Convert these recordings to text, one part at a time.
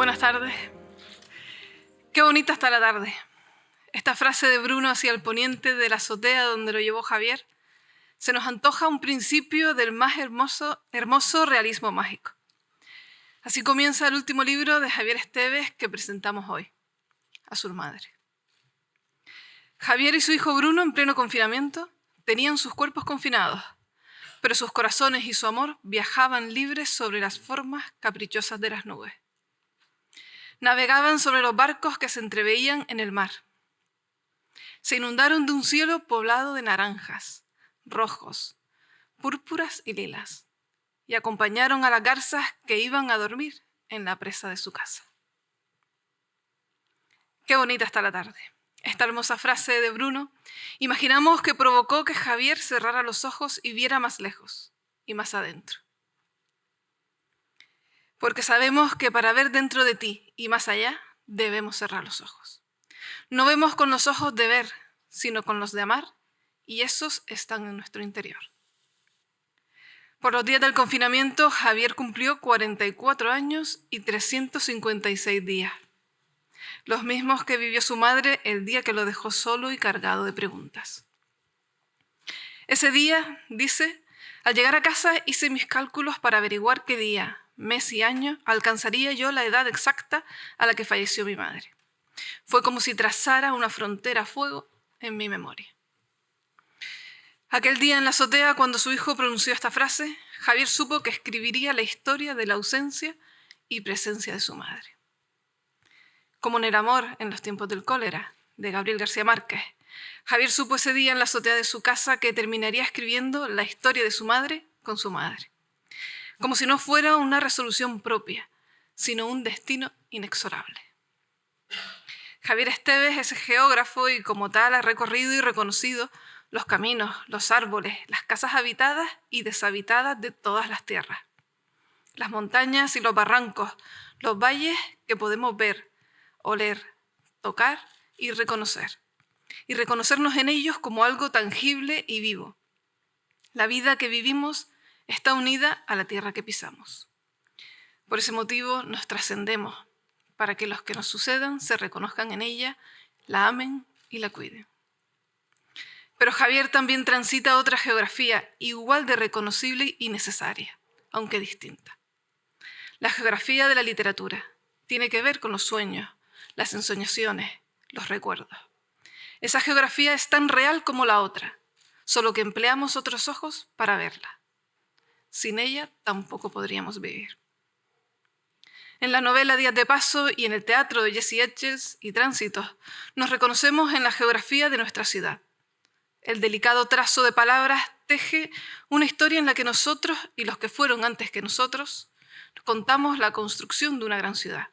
Buenas tardes. Qué bonita está la tarde. Esta frase de Bruno hacia el poniente de la azotea donde lo llevó Javier se nos antoja un principio del más hermoso realismo mágico. Así comienza el último libro de Javier Esteves que presentamos hoy, Azul Madre. Javier y su hijo Bruno, en pleno confinamiento, tenían sus cuerpos confinados, pero sus corazones y su amor viajaban libres sobre las formas caprichosas de las nubes. Navegaban sobre los barcos que se entreveían en el mar. Se inundaron de un cielo poblado de naranjas, rojos, púrpuras y lilas, y acompañaron a las garzas que iban a dormir en la presa de su casa. Qué bonita está la tarde. Esta hermosa frase de Bruno, imaginamos que provocó que Javier cerrara los ojos y viera más lejos y más adentro. Porque sabemos que para ver dentro de ti y más allá, debemos cerrar los ojos. No vemos con los ojos de ver, sino con los de amar, y esos están en nuestro interior. Por los días del confinamiento, Javier cumplió 44 años y 356 días. Los mismos que vivió su madre el día que lo dejó solo y cargado de preguntas. Ese día, dice, al llegar a casa hice mis cálculos para averiguar qué día, mes y año alcanzaría yo la edad exacta a la que falleció mi madre. Fue como si trazara una frontera a fuego en mi memoria. Aquel día en la azotea, cuando su hijo pronunció esta frase, Javier supo que escribiría la historia de la ausencia y presencia de su madre. Como en El amor en los tiempos del cólera, de Gabriel García Márquez, Javier supo ese día en la azotea de su casa que terminaría escribiendo la historia de su madre con su madre. Como si no fuera una resolución propia, sino un destino inexorable. Javier Esteves es geógrafo y como tal ha recorrido y reconocido los caminos, los árboles, las casas habitadas y deshabitadas de todas las tierras. Las montañas y los barrancos, los valles que podemos ver, oler, tocar y reconocer. Y reconocernos en ellos como algo tangible y vivo. La vida que vivimos está unida a la tierra que pisamos. Por ese motivo nos trascendemos, para que los que nos sucedan se reconozcan en ella, la amen y la cuiden. Pero Javier también transita otra geografía igual de reconocible y necesaria, aunque distinta. La geografía de la literatura tiene que ver con los sueños, las ensoñaciones, los recuerdos. Esa geografía es tan real como la otra, solo que empleamos otros ojos para verla. Sin ella tampoco podríamos vivir. En la novela Días de Paso y en el teatro de Jesse Etchells y Tránsitos nos reconocemos en la geografía de nuestra ciudad. El delicado trazo de palabras teje una historia en la que nosotros y los que fueron antes que nosotros contamos la construcción de una gran ciudad.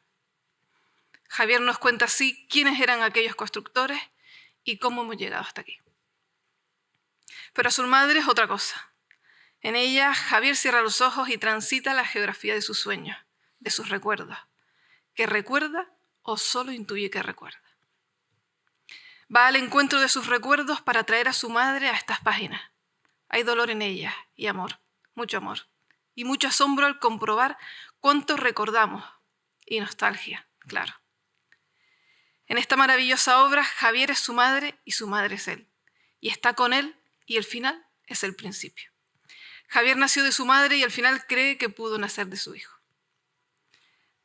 Javier nos cuenta así quiénes eran aquellos constructores y cómo hemos llegado hasta aquí. Pero Azul Madre es otra cosa. En ella, Javier cierra los ojos y transita la geografía de sus sueños, de sus recuerdos. ¿Que recuerda o solo intuye que recuerda? Va al encuentro de sus recuerdos para traer a su madre a estas páginas. Hay dolor en ellas y amor, y mucho asombro al comprobar cuánto recordamos y nostalgia, claro. En esta maravillosa obra, Javier es su madre y su madre es él. Y está con él y el final es el principio. Javier nació de su madre y al final cree que pudo nacer de su hijo.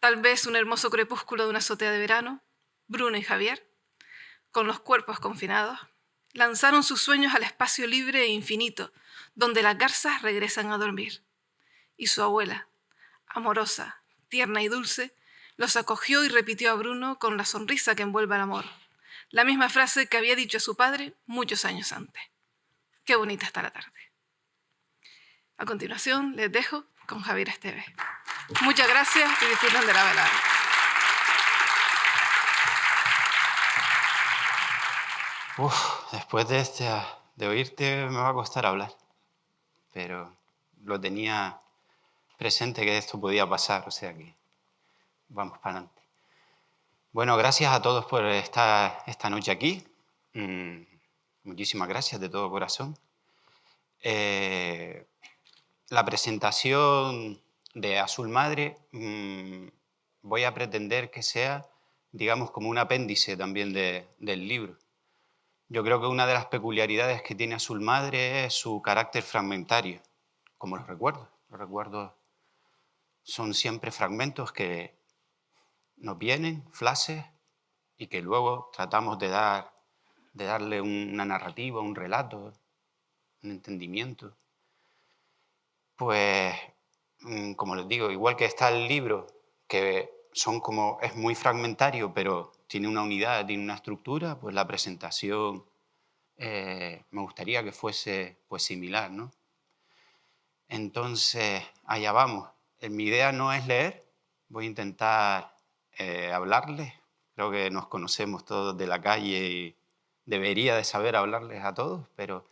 Tal vez un hermoso crepúsculo de una azotea de verano, Bruno y Javier, con los cuerpos confinados, lanzaron sus sueños al espacio libre e infinito, donde las garzas regresan a dormir. Y su abuela, amorosa, tierna y dulce, los acogió y repitió a Bruno con la sonrisa que envuelve al amor, la misma frase que había dicho a su padre muchos años antes. Qué bonita está la tarde. A continuación, les dejo con Javier Esteves. Muchas gracias y disfruten de la velada. Después de oírte me va a costar hablar, pero lo tenía presente que esto podía pasar, o sea que vamos para adelante. Bueno, gracias a todos por estar esta noche aquí. Muchísimas gracias de todo corazón. La presentación de Azul Madre voy a pretender que sea, digamos, como un apéndice también del libro. Yo creo que una de las peculiaridades que tiene Azul Madre es su carácter fragmentario, como los recuerdos. Los recuerdos son siempre fragmentos que nos vienen, flashes, y que luego tratamos de darle una narrativa, un relato, un entendimiento. Pues, como les digo, igual que está el libro, que es muy fragmentario, pero tiene una unidad, tiene una estructura, pues la presentación me gustaría que fuese pues similar, ¿no? Entonces, allá vamos. Mi idea no es leer, voy a intentar hablarles. Creo que nos conocemos todos de la calle y debería de saber hablarles a todos, pero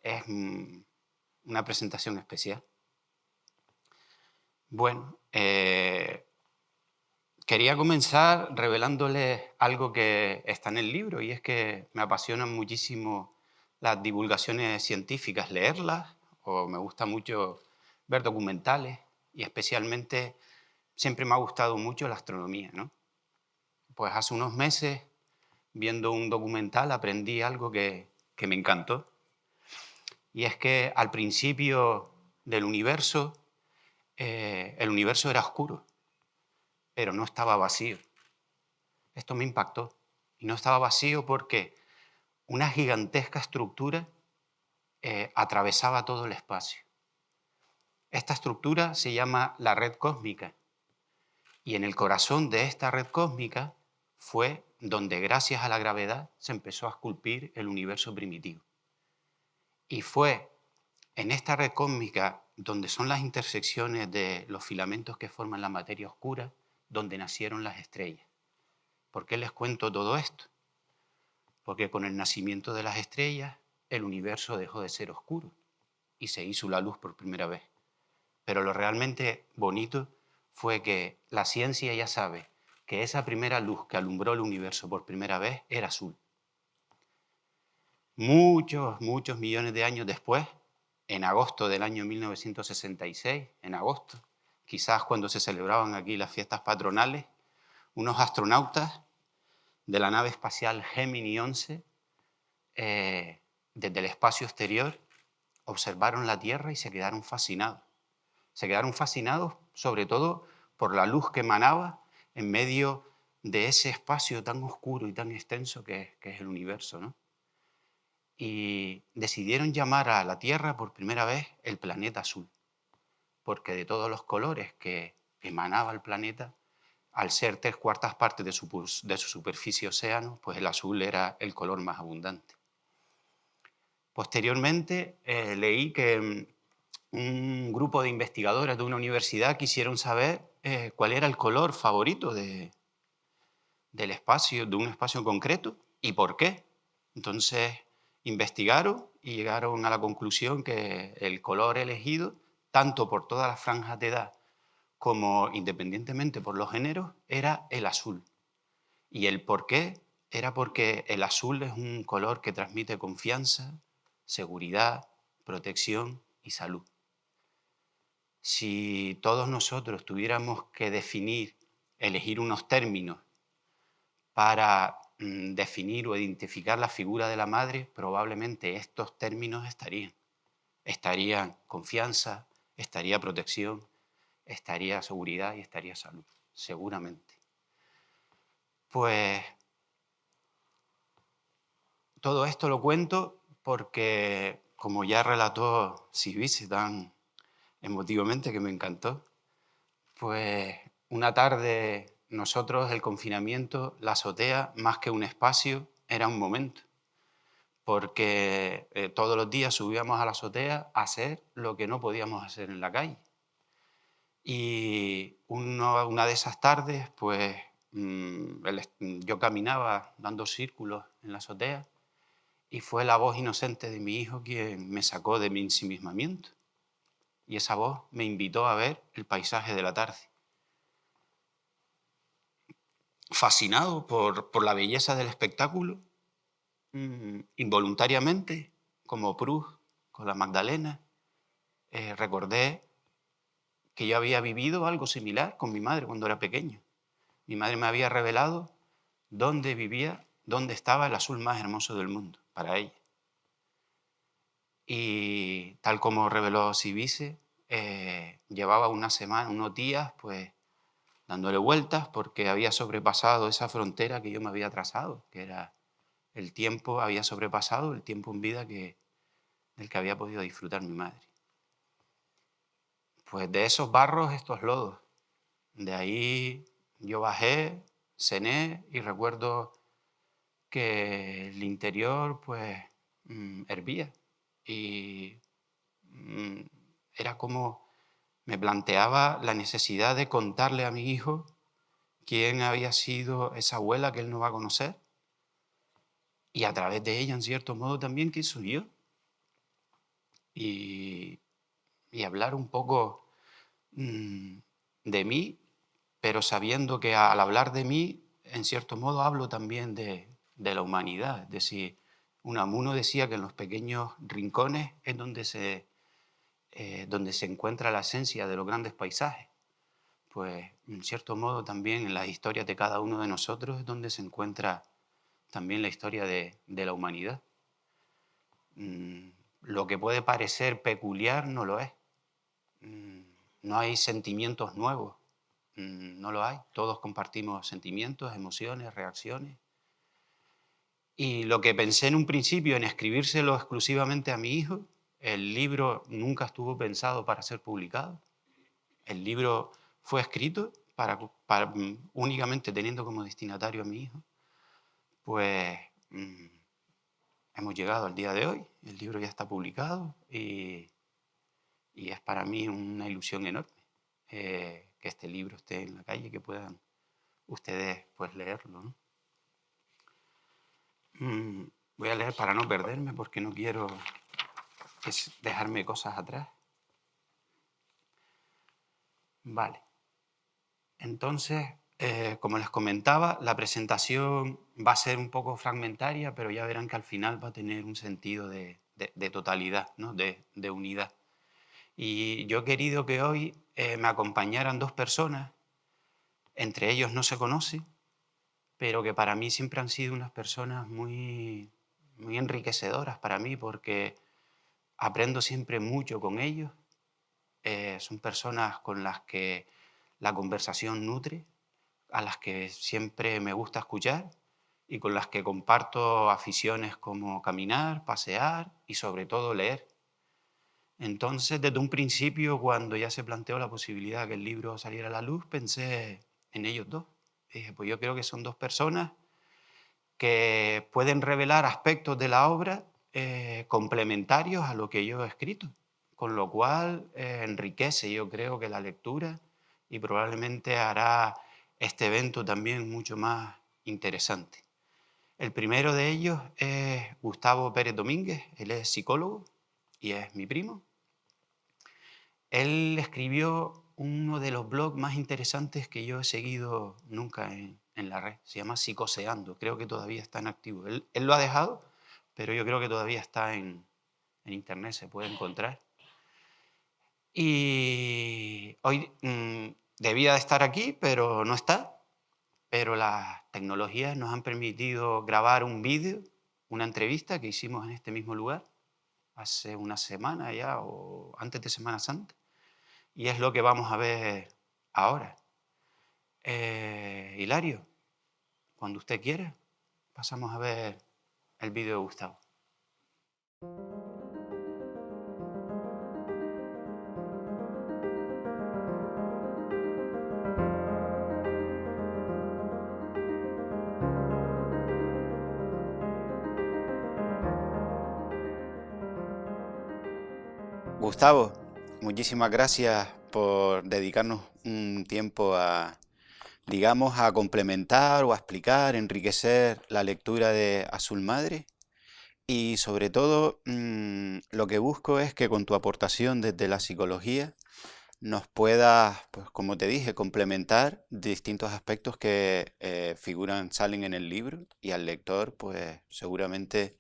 es una presentación especial. Bueno, quería comenzar revelándoles algo que está en el libro, y es que me apasionan muchísimo las divulgaciones científicas, leerlas, o me gusta mucho ver documentales, y especialmente siempre me ha gustado mucho la astronomía, ¿no? Pues hace unos meses, viendo un documental, aprendí algo que me encantó, y es que al principio del universo, el universo era oscuro, pero no estaba vacío. Esto me impactó. Y no estaba vacío porque una gigantesca estructura atravesaba todo el espacio. Esta estructura se llama la red cósmica. Y en el corazón de esta red cósmica fue donde, gracias a la gravedad, se empezó a esculpir el universo primitivo. Y fue en esta red cósmica, donde son las intersecciones de los filamentos que forman la materia oscura, donde nacieron las estrellas. ¿Por qué les cuento todo esto? Porque con el nacimiento de las estrellas, el universo dejó de ser oscuro y se hizo la luz por primera vez. Pero lo realmente bonito fue que la ciencia ya sabe que esa primera luz que alumbró el universo por primera vez era azul. Muchos, muchos millones de años después, en agosto del año 1966, en agosto, quizás cuando se celebraban aquí las fiestas patronales, unos astronautas de la nave espacial Gemini 11, desde el espacio exterior, observaron la Tierra y se quedaron fascinados. Se quedaron fascinados sobre todo por la luz que emanaba en medio de ese espacio tan oscuro y tan extenso que es el universo, ¿no? Y decidieron llamar a la Tierra por primera vez el planeta azul, porque de todos los colores que emanaba el planeta, al ser 3/4 partes de su superficie océano, pues el azul era el color más abundante. Posteriormente leí que un grupo de investigadores de una universidad quisieron saber cuál era el color favorito del espacio, de un espacio concreto, y por qué. Entonces investigaron y llegaron a la conclusión que el color elegido, tanto por todas las franjas de edad como independientemente por los géneros, era el azul. Y el por qué era porque el azul es un color que transmite confianza, seguridad, protección y salud. Si todos nosotros tuviéramos que elegir unos términos para definir o identificar la figura de la madre, probablemente estos términos estarían confianza, estaría protección, estaría seguridad y estaría salud, seguramente. Pues todo esto lo cuento porque, como ya relató Sibisi tan emotivamente, que me encantó, pues una tarde nosotros, el confinamiento, la azotea, más que un espacio, era un momento, porque todos los días subíamos a la azotea a hacer lo que no podíamos hacer en la calle. Y una de esas tardes, pues yo caminaba dando círculos en la azotea y fue la voz inocente de mi hijo quien me sacó de mi ensimismamiento. Y esa voz me invitó a ver el paisaje de la tarde. Fascinado por la belleza del espectáculo, involuntariamente, como Proust con la Magdalena, recordé que yo había vivido algo similar con mi madre cuando era pequeño. Mi madre me había revelado dónde vivía, dónde estaba el azul más hermoso del mundo, para ella. Y tal como reveló Civice, llevaba una semana, unos días, pues dándole vueltas porque había sobrepasado esa frontera que yo me había trazado, que era el tiempo, había sobrepasado el tiempo en vida del que había podido disfrutar mi madre. Pues de esos barros, estos lodos. De ahí yo bajé, cené y recuerdo que el interior pues hervía y era como me planteaba la necesidad de contarle a mi hijo quién había sido esa abuela que él no va a conocer y a través de ella, en cierto modo, también quién soy yo. Y hablar un poco de mí, pero sabiendo que al hablar de mí, en cierto modo, hablo también de la humanidad. Es decir, Unamuno decía que en los pequeños rincones es donde se encuentra la esencia de los grandes paisajes. Pues, en cierto modo, también en las historias de cada uno de nosotros es donde se encuentra también la historia de la humanidad. Lo que puede parecer peculiar no lo es. No hay sentimientos nuevos, no lo hay. Todos compartimos sentimientos, emociones, reacciones. Y lo que pensé en un principio en escribírselo exclusivamente a mi hijo, el libro nunca estuvo pensado para ser publicado. El libro fue escrito para únicamente teniendo como destinatario a mi hijo. Pues hemos llegado al día de hoy, el libro ya está publicado y es para mí una ilusión enorme que este libro esté en la calle, que puedan ustedes pues leerlo, ¿no? Voy a leer para no perderme porque no quiero dejarme cosas atrás. Vale. Entonces, como les comentaba, la presentación va a ser un poco fragmentaria, pero ya verán que al final va a tener un sentido de totalidad, ¿no? de unidad. Y yo he querido que hoy me acompañaran dos personas, entre ellos no se conoce, pero que para mí siempre han sido unas personas muy, muy enriquecedoras para mí, porque aprendo siempre mucho con ellos. Son personas con las que la conversación nutre, a las que siempre me gusta escuchar y con las que comparto aficiones como caminar, pasear y sobre todo leer. Entonces, desde un principio, cuando ya se planteó la posibilidad de que el libro saliera a la luz, pensé en ellos dos. Dije, pues yo creo que son dos personas que pueden revelar aspectos de la obra complementarios a lo que yo he escrito, con lo cual enriquece, yo creo, que la lectura y probablemente hará este evento también mucho más interesante. El primero de ellos es Gustavo Pérez Domínguez, él es psicólogo y es mi primo. Él escribió uno de los blogs más interesantes que yo he seguido nunca en la red. Se llama Psicoseando. Creo que todavía está en activo. Él lo ha dejado, pero yo creo que todavía está en internet, se puede encontrar. Y hoy debía de estar aquí, pero no está. Pero las tecnologías nos han permitido grabar un vídeo, una entrevista que hicimos en este mismo lugar hace una semana ya o antes de Semana Santa. Y es lo que vamos a ver ahora. Hilario, cuando usted quiera, pasamos a ver el vídeo de Gustavo. Gustavo, muchísimas gracias por dedicarnos un tiempo a, digamos, a complementar o a explicar, enriquecer la lectura de Azul Madre. Y sobre todo, lo que busco es que con tu aportación desde la psicología nos puedas, pues como te dije, complementar distintos aspectos que salen en el libro y al lector, pues seguramente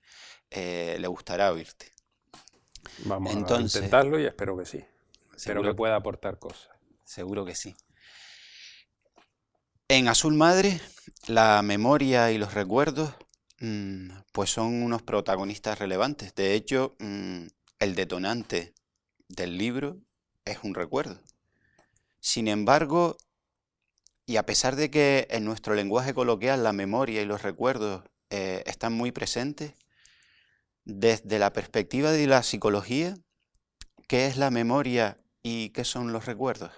le gustará oírte. Vamos a intentarlo y espero que sí. Espero que pueda aportar cosas. Seguro que sí. En Azul Madre, la memoria y los recuerdos pues son unos protagonistas relevantes. De hecho, el detonante del libro es un recuerdo. Sin embargo, y a pesar de que en nuestro lenguaje coloquial la memoria y los recuerdos están muy presentes, desde la perspectiva de la psicología, ¿qué es la memoria y qué son los recuerdos?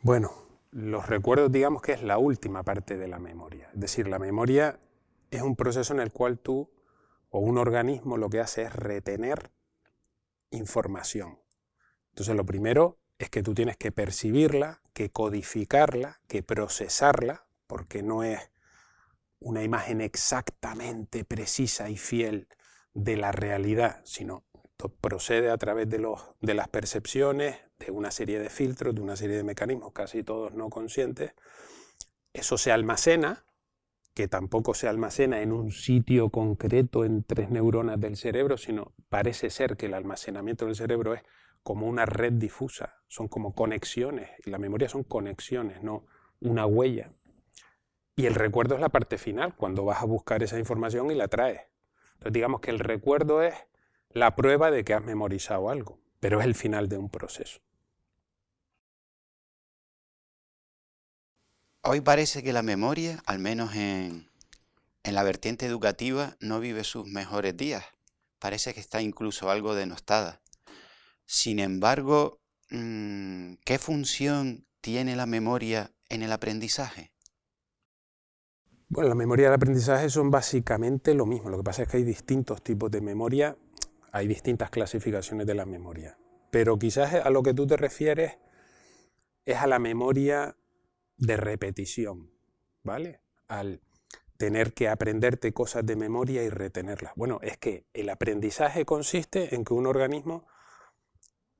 Bueno, los recuerdos digamos que es la última parte de la memoria. Es decir, la memoria es un proceso en el cual tú o un organismo lo que hace es retener información. Entonces lo primero es que tú tienes que percibirla, que codificarla, que procesarla, porque no es una imagen exactamente precisa y fiel de la realidad, sino procede a través de las percepciones, de una serie de filtros, de una serie de mecanismos, casi todos no conscientes. Eso se almacena, que tampoco se almacena en un sitio concreto en 3 neuronas del cerebro, sino parece ser que el almacenamiento del cerebro es como una red difusa, son como conexiones, y la memoria son conexiones, no una huella. Y el recuerdo es la parte final, cuando vas a buscar esa información y la traes. Entonces digamos que el recuerdo es la prueba de que has memorizado algo, pero es el final de un proceso. Hoy parece que la memoria, al menos en la vertiente educativa, no vive sus mejores días. Parece que está incluso algo denostada. Sin embargo, ¿qué función tiene la memoria en el aprendizaje? Bueno, la memoria y el aprendizaje son básicamente lo mismo. Lo que pasa es que hay distintos tipos de memoria, hay distintas clasificaciones de la memoria. Pero quizás a lo que tú te refieres es a la memoria de repetición, ¿vale? Al tener que aprenderte cosas de memoria y retenerlas. Bueno, es que el aprendizaje consiste en que un organismo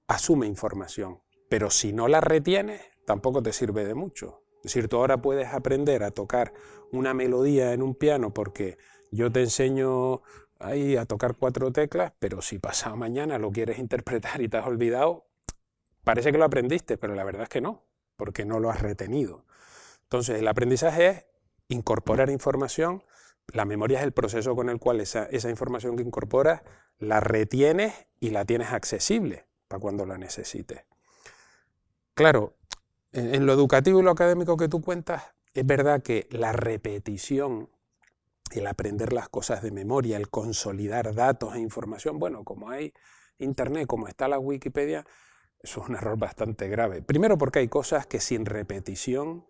asume información, pero si no la retienes, tampoco te sirve de mucho. Es decir, tú ahora puedes aprender a tocar una melodía en un piano porque yo te enseño ahí a tocar 4 teclas, pero si pasado mañana lo quieres interpretar y te has olvidado, parece que lo aprendiste, pero la verdad es que no, porque no lo has retenido. Entonces, el aprendizaje es incorporar información, la memoria es el proceso con el cual esa información que incorporas la retienes y la tienes accesible para cuando la necesites. Claro, en lo educativo y lo académico que tú cuentas, es verdad que la repetición, el aprender las cosas de memoria, el consolidar datos e información, bueno, como hay Internet, como está la Wikipedia, eso es un error bastante grave. Primero porque hay cosas que sin repetición,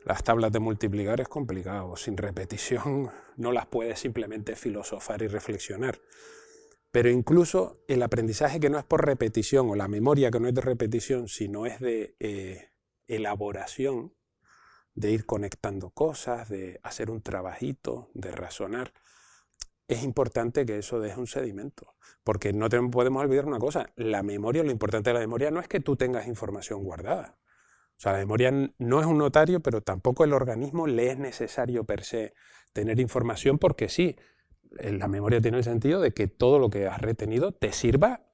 las tablas de multiplicar es complicado, sin repetición no las puedes simplemente filosofar y reflexionar. Pero incluso el aprendizaje que no es por repetición o la memoria que no es de repetición, sino es de elaboración, de ir conectando cosas, de hacer un trabajito, de razonar, es importante que eso deje un sedimento. Porque no podemos olvidar una cosa, la memoria, lo importante de la memoria no es que tú tengas información guardada. O sea, la memoria no es un notario, pero tampoco el organismo le es necesario per se tener información porque sí, la memoria tiene el sentido de que todo lo que has retenido te sirva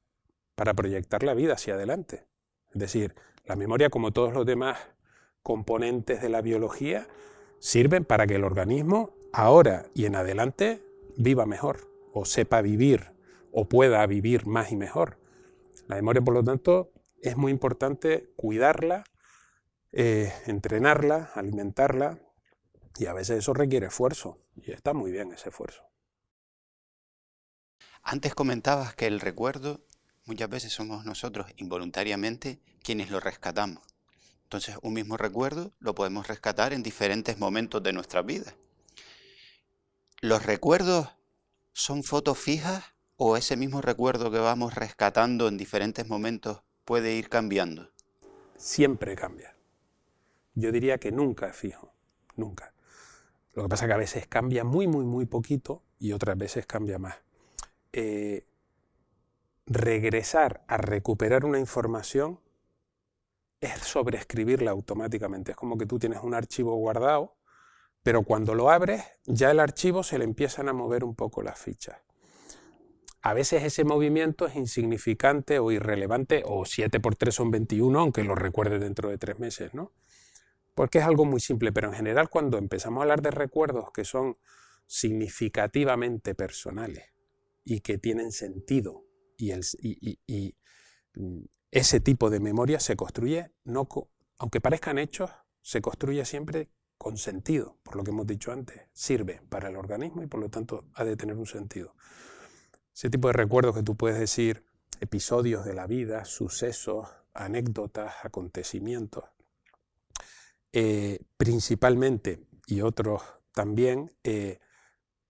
para proyectar la vida hacia adelante. Es decir, la memoria, como todos los demás componentes de la biología, sirven para que el organismo ahora y en adelante viva mejor, o sepa vivir, o pueda vivir más y mejor. La memoria, por lo tanto, es muy importante cuidarla, entrenarla, alimentarla, y a veces eso requiere esfuerzo, y está muy bien ese esfuerzo. Antes comentabas que el recuerdo muchas veces somos nosotros involuntariamente quienes lo rescatamos. Entonces, un mismo recuerdo lo podemos rescatar en diferentes momentos de nuestra vida. ¿Los recuerdos son fotos fijas o ese mismo recuerdo que vamos rescatando en diferentes momentos puede ir cambiando? Siempre cambia. Yo diría que nunca es fijo, nunca. Lo que pasa es que a veces cambia muy poquito y otras veces cambia más. Regresar a recuperar una información es sobreescribirla automáticamente. Es como que tú tienes un archivo guardado, pero cuando lo abres, ya el archivo se le empiezan a mover un poco las fichas. A veces ese movimiento es insignificante o irrelevante, o 7 por 3 son 21, aunque lo recuerdes dentro de 3 meses, ¿no? porque es algo muy simple, pero en general cuando empezamos a hablar de recuerdos que son significativamente personales y que tienen sentido, y ese tipo de memoria se construye, aunque parezcan hechos, se construye siempre con sentido, por lo que hemos dicho antes, sirve para el organismo y por lo tanto ha de tener un sentido. Ese tipo de recuerdos que tú puedes decir, episodios de la vida, sucesos, anécdotas, acontecimientos, principalmente, y otros también,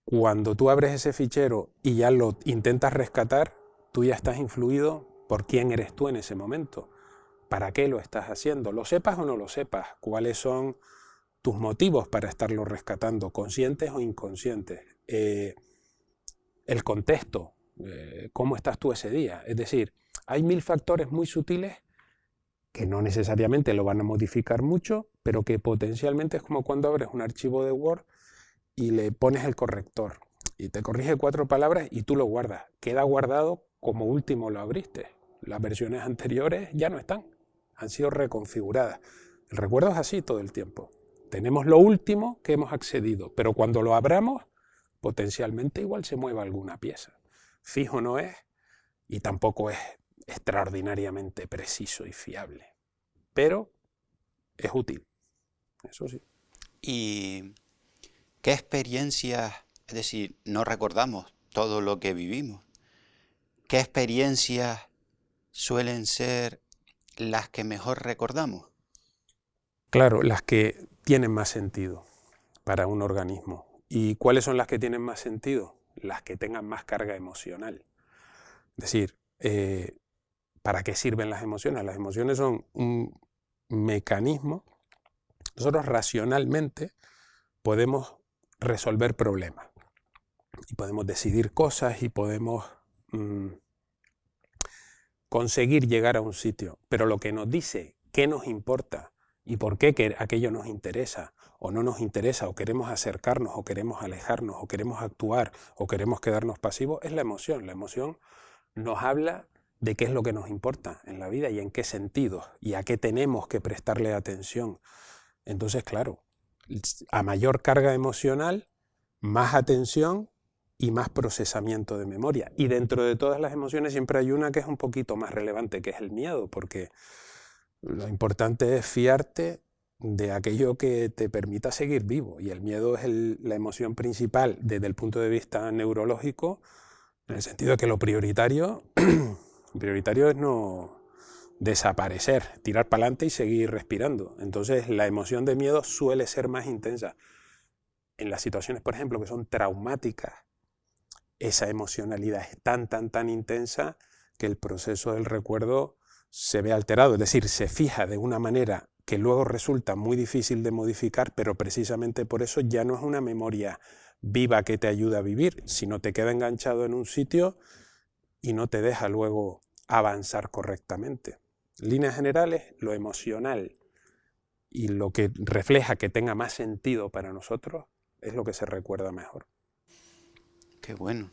cuando tú abres ese fichero y ya lo intentas rescatar, tú ya estás influido por quién eres tú en ese momento, para qué lo estás haciendo, lo sepas o no lo sepas, cuáles son tus motivos para estarlo rescatando, conscientes o inconscientes, el contexto, cómo estás tú ese día. Es decir, hay 1000 factores muy sutiles que no necesariamente lo van a modificar mucho, pero que potencialmente es como cuando abres un archivo de Word y le pones el corrector y te corrige 4 palabras y tú lo guardas. Queda guardado como último lo abriste. Las versiones anteriores ya no están, han sido reconfiguradas. El recuerdo es así todo el tiempo. Tenemos lo último que hemos accedido, pero cuando lo abramos, potencialmente igual se mueva alguna pieza. Fijo no es y tampoco es extraordinariamente preciso y fiable, pero es útil, eso sí. ¿Y qué experiencias, es decir, no recordamos todo lo que vivimos, qué experiencias suelen ser las que mejor recordamos? Claro, las que tienen más sentido para un organismo. ¿Y cuáles son las que tienen más sentido? Las que tengan más carga emocional. Es decir, ¿para qué sirven las emociones? Las emociones son un mecanismo. Nosotros racionalmente podemos resolver problemas y podemos decidir cosas y podemos conseguir llegar a un sitio, pero lo que nos dice qué nos importa y por qué que aquello nos interesa o no nos interesa, o queremos acercarnos o queremos alejarnos o queremos actuar o queremos quedarnos pasivos, es la emoción. La emoción nos habla de qué es lo que nos importa en la vida y en qué sentido y a qué tenemos que prestarle atención. Entonces, claro, a mayor carga emocional, más atención y más procesamiento de memoria. Y dentro de todas las emociones siempre hay una que es un poquito más relevante, que es el miedo, porque lo importante es fiarte de aquello que te permita seguir vivo. Y el miedo es la emoción principal desde el punto de vista neurológico, en el sentido de que lo prioritario es no desaparecer, tirar para adelante y seguir respirando. Entonces la emoción de miedo suele ser más intensa. En las situaciones, por ejemplo, que son traumáticas, esa emocionalidad es tan intensa que el proceso del recuerdo se ve alterado, es decir, se fija de una manera que luego resulta muy difícil de modificar, pero precisamente por eso ya no es una memoria viva que te ayuda a vivir, sino te queda enganchado en un sitio y no te deja luego avanzar correctamente. En líneas generales, lo emocional y lo que refleja que tenga más sentido para nosotros es lo que se recuerda mejor. Qué bueno.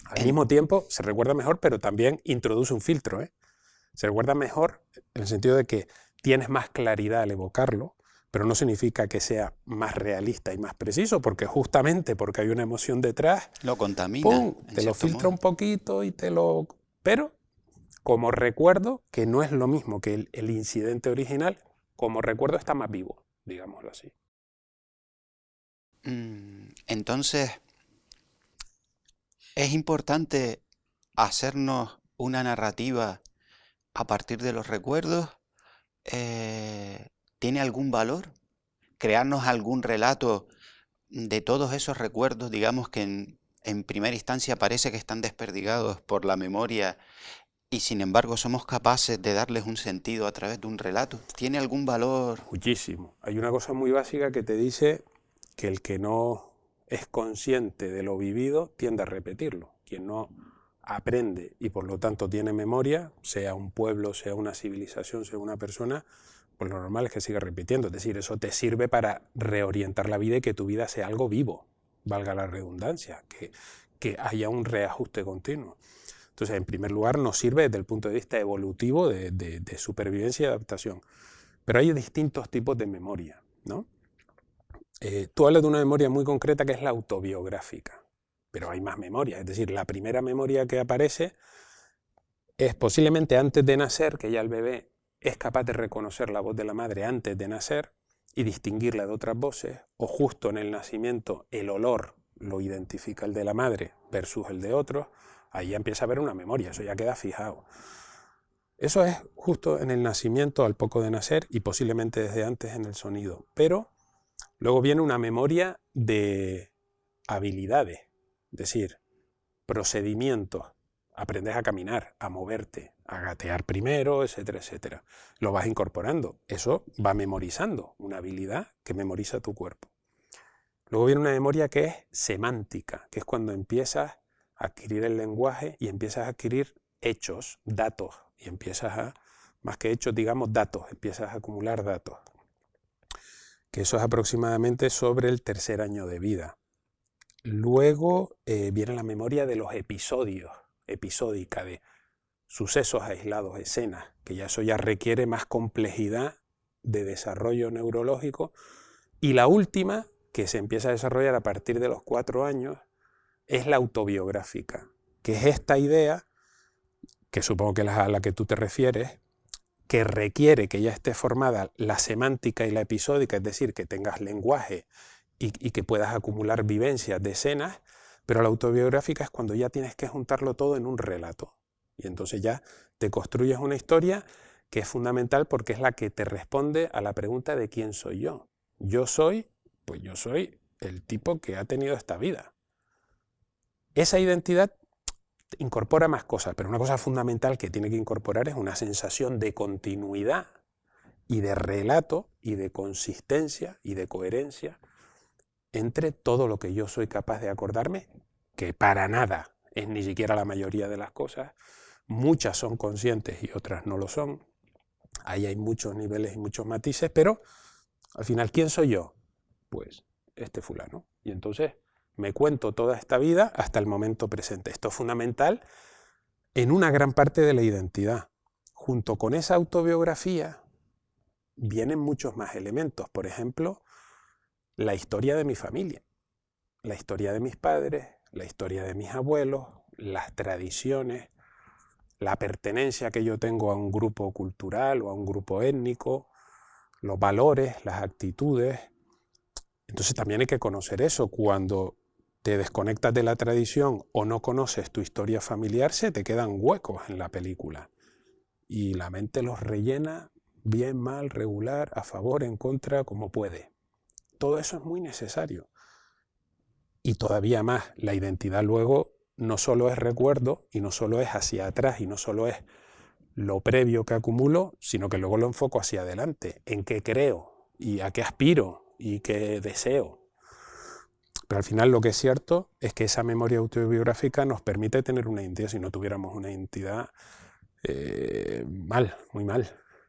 Al mismo tiempo se recuerda mejor, pero también introduce un filtro, ¿eh? Se recuerda mejor en el sentido de que tienes más claridad al evocarlo, pero no significa que sea más realista y más preciso, porque justamente porque hay una emoción detrás, lo contamina, ¡pum!, te lo filtra un poquito y te lo... Pero como recuerdo, que no es lo mismo que el incidente original, como recuerdo está más vivo, digámoslo así. Entonces, es importante hacernos una narrativa a partir de los recuerdos. ¿Tiene algún valor? ¿Crearnos algún relato de todos esos recuerdos, digamos que en primera instancia parece que están desperdigados por la memoria y sin embargo somos capaces de darles un sentido a través de un relato? ¿Tiene algún valor? Muchísimo. Hay una cosa muy básica que te dice que el que no es consciente de lo vivido tiende a repetirlo. Quien no aprende y por lo tanto tiene memoria, sea un pueblo, sea una civilización, sea una persona, pues lo normal es que siga repitiendo. Es decir, eso te sirve para reorientar la vida y que tu vida sea algo vivo, valga la redundancia, que haya un reajuste continuo. Entonces, en primer lugar, nos sirve desde el punto de vista evolutivo de supervivencia y adaptación. Pero hay distintos tipos de memoria, ¿no? Tú hablas de una memoria muy concreta que es la autobiográfica, pero hay más memorias. Es decir, la primera memoria que aparece es posiblemente antes de nacer, que ya el bebé es capaz de reconocer la voz de la madre antes de nacer y distinguirla de otras voces, o justo en el nacimiento el olor lo identifica el de la madre versus el de otros, ahí ya empieza a haber una memoria, eso ya queda fijado. Eso es justo en el nacimiento, al poco de nacer, y posiblemente desde antes en el sonido. Pero luego viene una memoria de habilidades, es decir, procedimientos. Aprendes a caminar, a moverte, a gatear primero, etcétera, etcétera. Lo vas incorporando. Eso va memorizando, una habilidad que memoriza tu cuerpo. Luego viene una memoria que es semántica, que es cuando empiezas a adquirir el lenguaje y empiezas a adquirir hechos, datos, y empiezas a, más que hechos, digamos datos, empiezas a acumular datos. Que eso es aproximadamente sobre el 3er año de vida. Luego viene la memoria de los episodios, episódica, de sucesos aislados, escenas, que ya eso ya requiere más complejidad de desarrollo neurológico. Y la última, que se empieza a desarrollar a partir de los 4 años, es la autobiográfica, que es esta idea, que supongo que es a la que tú te refieres, que requiere que ya esté formada la semántica y la episódica, es decir, que tengas lenguaje y que puedas acumular vivencias de escenas, pero la autobiográfica es cuando ya tienes que juntarlo todo en un relato. Y entonces ya te construyes una historia que es fundamental porque es la que te responde a la pregunta de quién soy yo. Yo soy el tipo que ha tenido esta vida. Esa identidad incorpora más cosas, pero una cosa fundamental que tiene que incorporar es una sensación de continuidad y de relato y de consistencia y de coherencia entre todo lo que yo soy capaz de acordarme, que para nada es ni siquiera la mayoría de las cosas. Muchas son conscientes y otras no lo son. Ahí hay muchos niveles y muchos matices, pero al final, ¿quién soy yo? Pues este fulano. Y entonces me cuento toda esta vida hasta el momento presente. Esto es fundamental en una gran parte de la identidad. Junto con esa autobiografía vienen muchos más elementos. Por ejemplo, la historia de mi familia, la historia de mis padres, la historia de mis abuelos, las tradiciones, la pertenencia que yo tengo a un grupo cultural o a un grupo étnico, los valores, las actitudes. Entonces también hay que conocer eso. Cuando te desconectas de la tradición o no conoces tu historia familiar, se te quedan huecos en la película. Y la mente los rellena bien, mal, regular, a favor, en contra, como puede. Todo eso es muy necesario. Y todavía más, la identidad luego no solo es recuerdo y no solo es hacia atrás y no solo es lo previo que acumulo, sino que luego lo enfoco hacia adelante, en qué creo y a qué aspiro y qué deseo. Pero al final lo que es cierto es que esa memoria autobiográfica nos permite tener una identidad. Si no tuviéramos una identidad, mal, muy mal.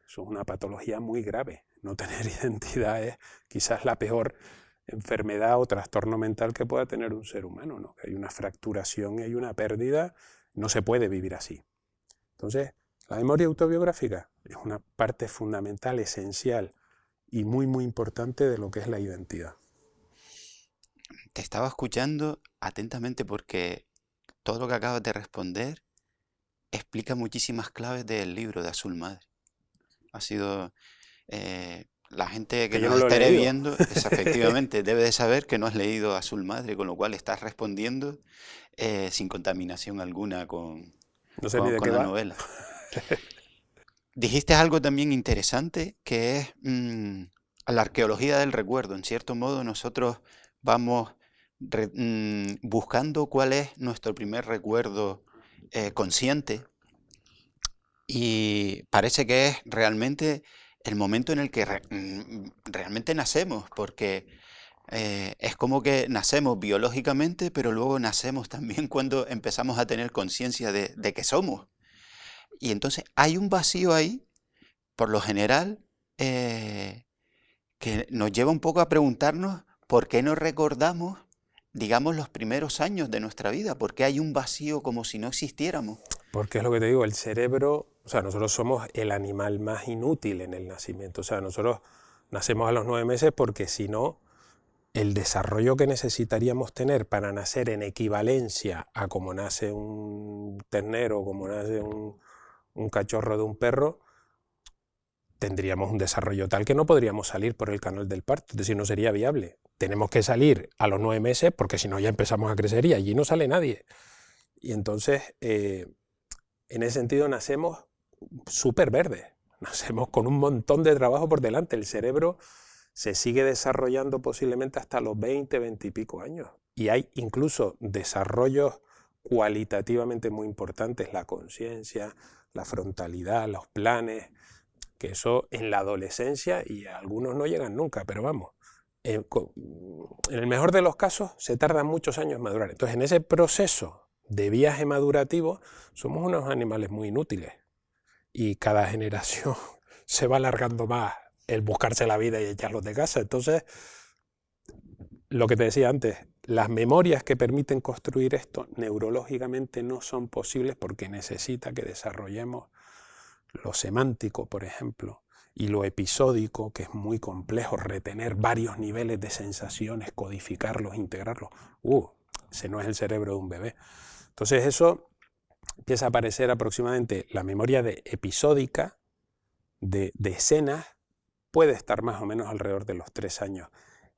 Eso es una patología muy grave. No tener identidad es quizás la peor enfermedad o trastorno mental que pueda tener un ser humano, ¿no? Que hay una fracturación y hay una pérdida, no se puede vivir así. Entonces, la memoria autobiográfica es una parte fundamental, esencial y muy, muy importante de lo que es la identidad. Te estaba escuchando atentamente porque todo lo que acabas de responder explica muchísimas claves del libro de Azul Madre. Ha sido... la gente que nos estaré viendo, efectivamente, debe de saber que no has leído Azul Madre, con lo cual estás respondiendo sin contaminación alguna con la novela. Dijiste algo también interesante, que es la arqueología del recuerdo. En cierto modo, nosotros vamos buscando cuál es nuestro primer recuerdo consciente, y parece que es realmente el momento en el que realmente nacemos, porque es como que nacemos biológicamente, pero luego nacemos también cuando empezamos a tener conciencia de que somos. Y entonces hay un vacío ahí, por lo general, que nos lleva un poco a preguntarnos por qué no recordamos, digamos, los primeros años de nuestra vida, por qué hay un vacío como si no existiéramos. Porque es lo que te digo, el cerebro, o sea, nosotros somos el animal más inútil en el nacimiento. O sea, nosotros nacemos a los 9 meses porque si no, el desarrollo que necesitaríamos tener para nacer en equivalencia a como nace un ternero, como nace un cachorro de un perro, tendríamos un desarrollo tal que no podríamos salir por el canal del parto, es decir, no sería viable. Tenemos que salir a los 9 meses porque si no ya empezamos a crecer y allí no sale nadie. Y entonces, en ese sentido, nacemos súper verdes, nacemos con un montón de trabajo por delante. El cerebro se sigue desarrollando posiblemente hasta los 20, 20 y pico años. Y hay incluso desarrollos cualitativamente muy importantes, la conciencia, la frontalidad, los planes, que eso en la adolescencia, y algunos no llegan nunca, pero vamos, en el mejor de los casos se tardan muchos años en madurar. Entonces, en ese proceso de viaje madurativo, somos unos animales muy inútiles. Y cada generación se va alargando más el buscarse la vida y echarlos de casa. Entonces, lo que te decía antes, las memorias que permiten construir esto neurológicamente no son posibles porque necesita que desarrollemos lo semántico, por ejemplo, y lo episódico, que es muy complejo, retener varios niveles de sensaciones, codificarlos, integrarlos. Ese no es el cerebro de un bebé. Entonces eso empieza a aparecer aproximadamente, la memoria episódica de escenas puede estar más o menos alrededor de los 3 años.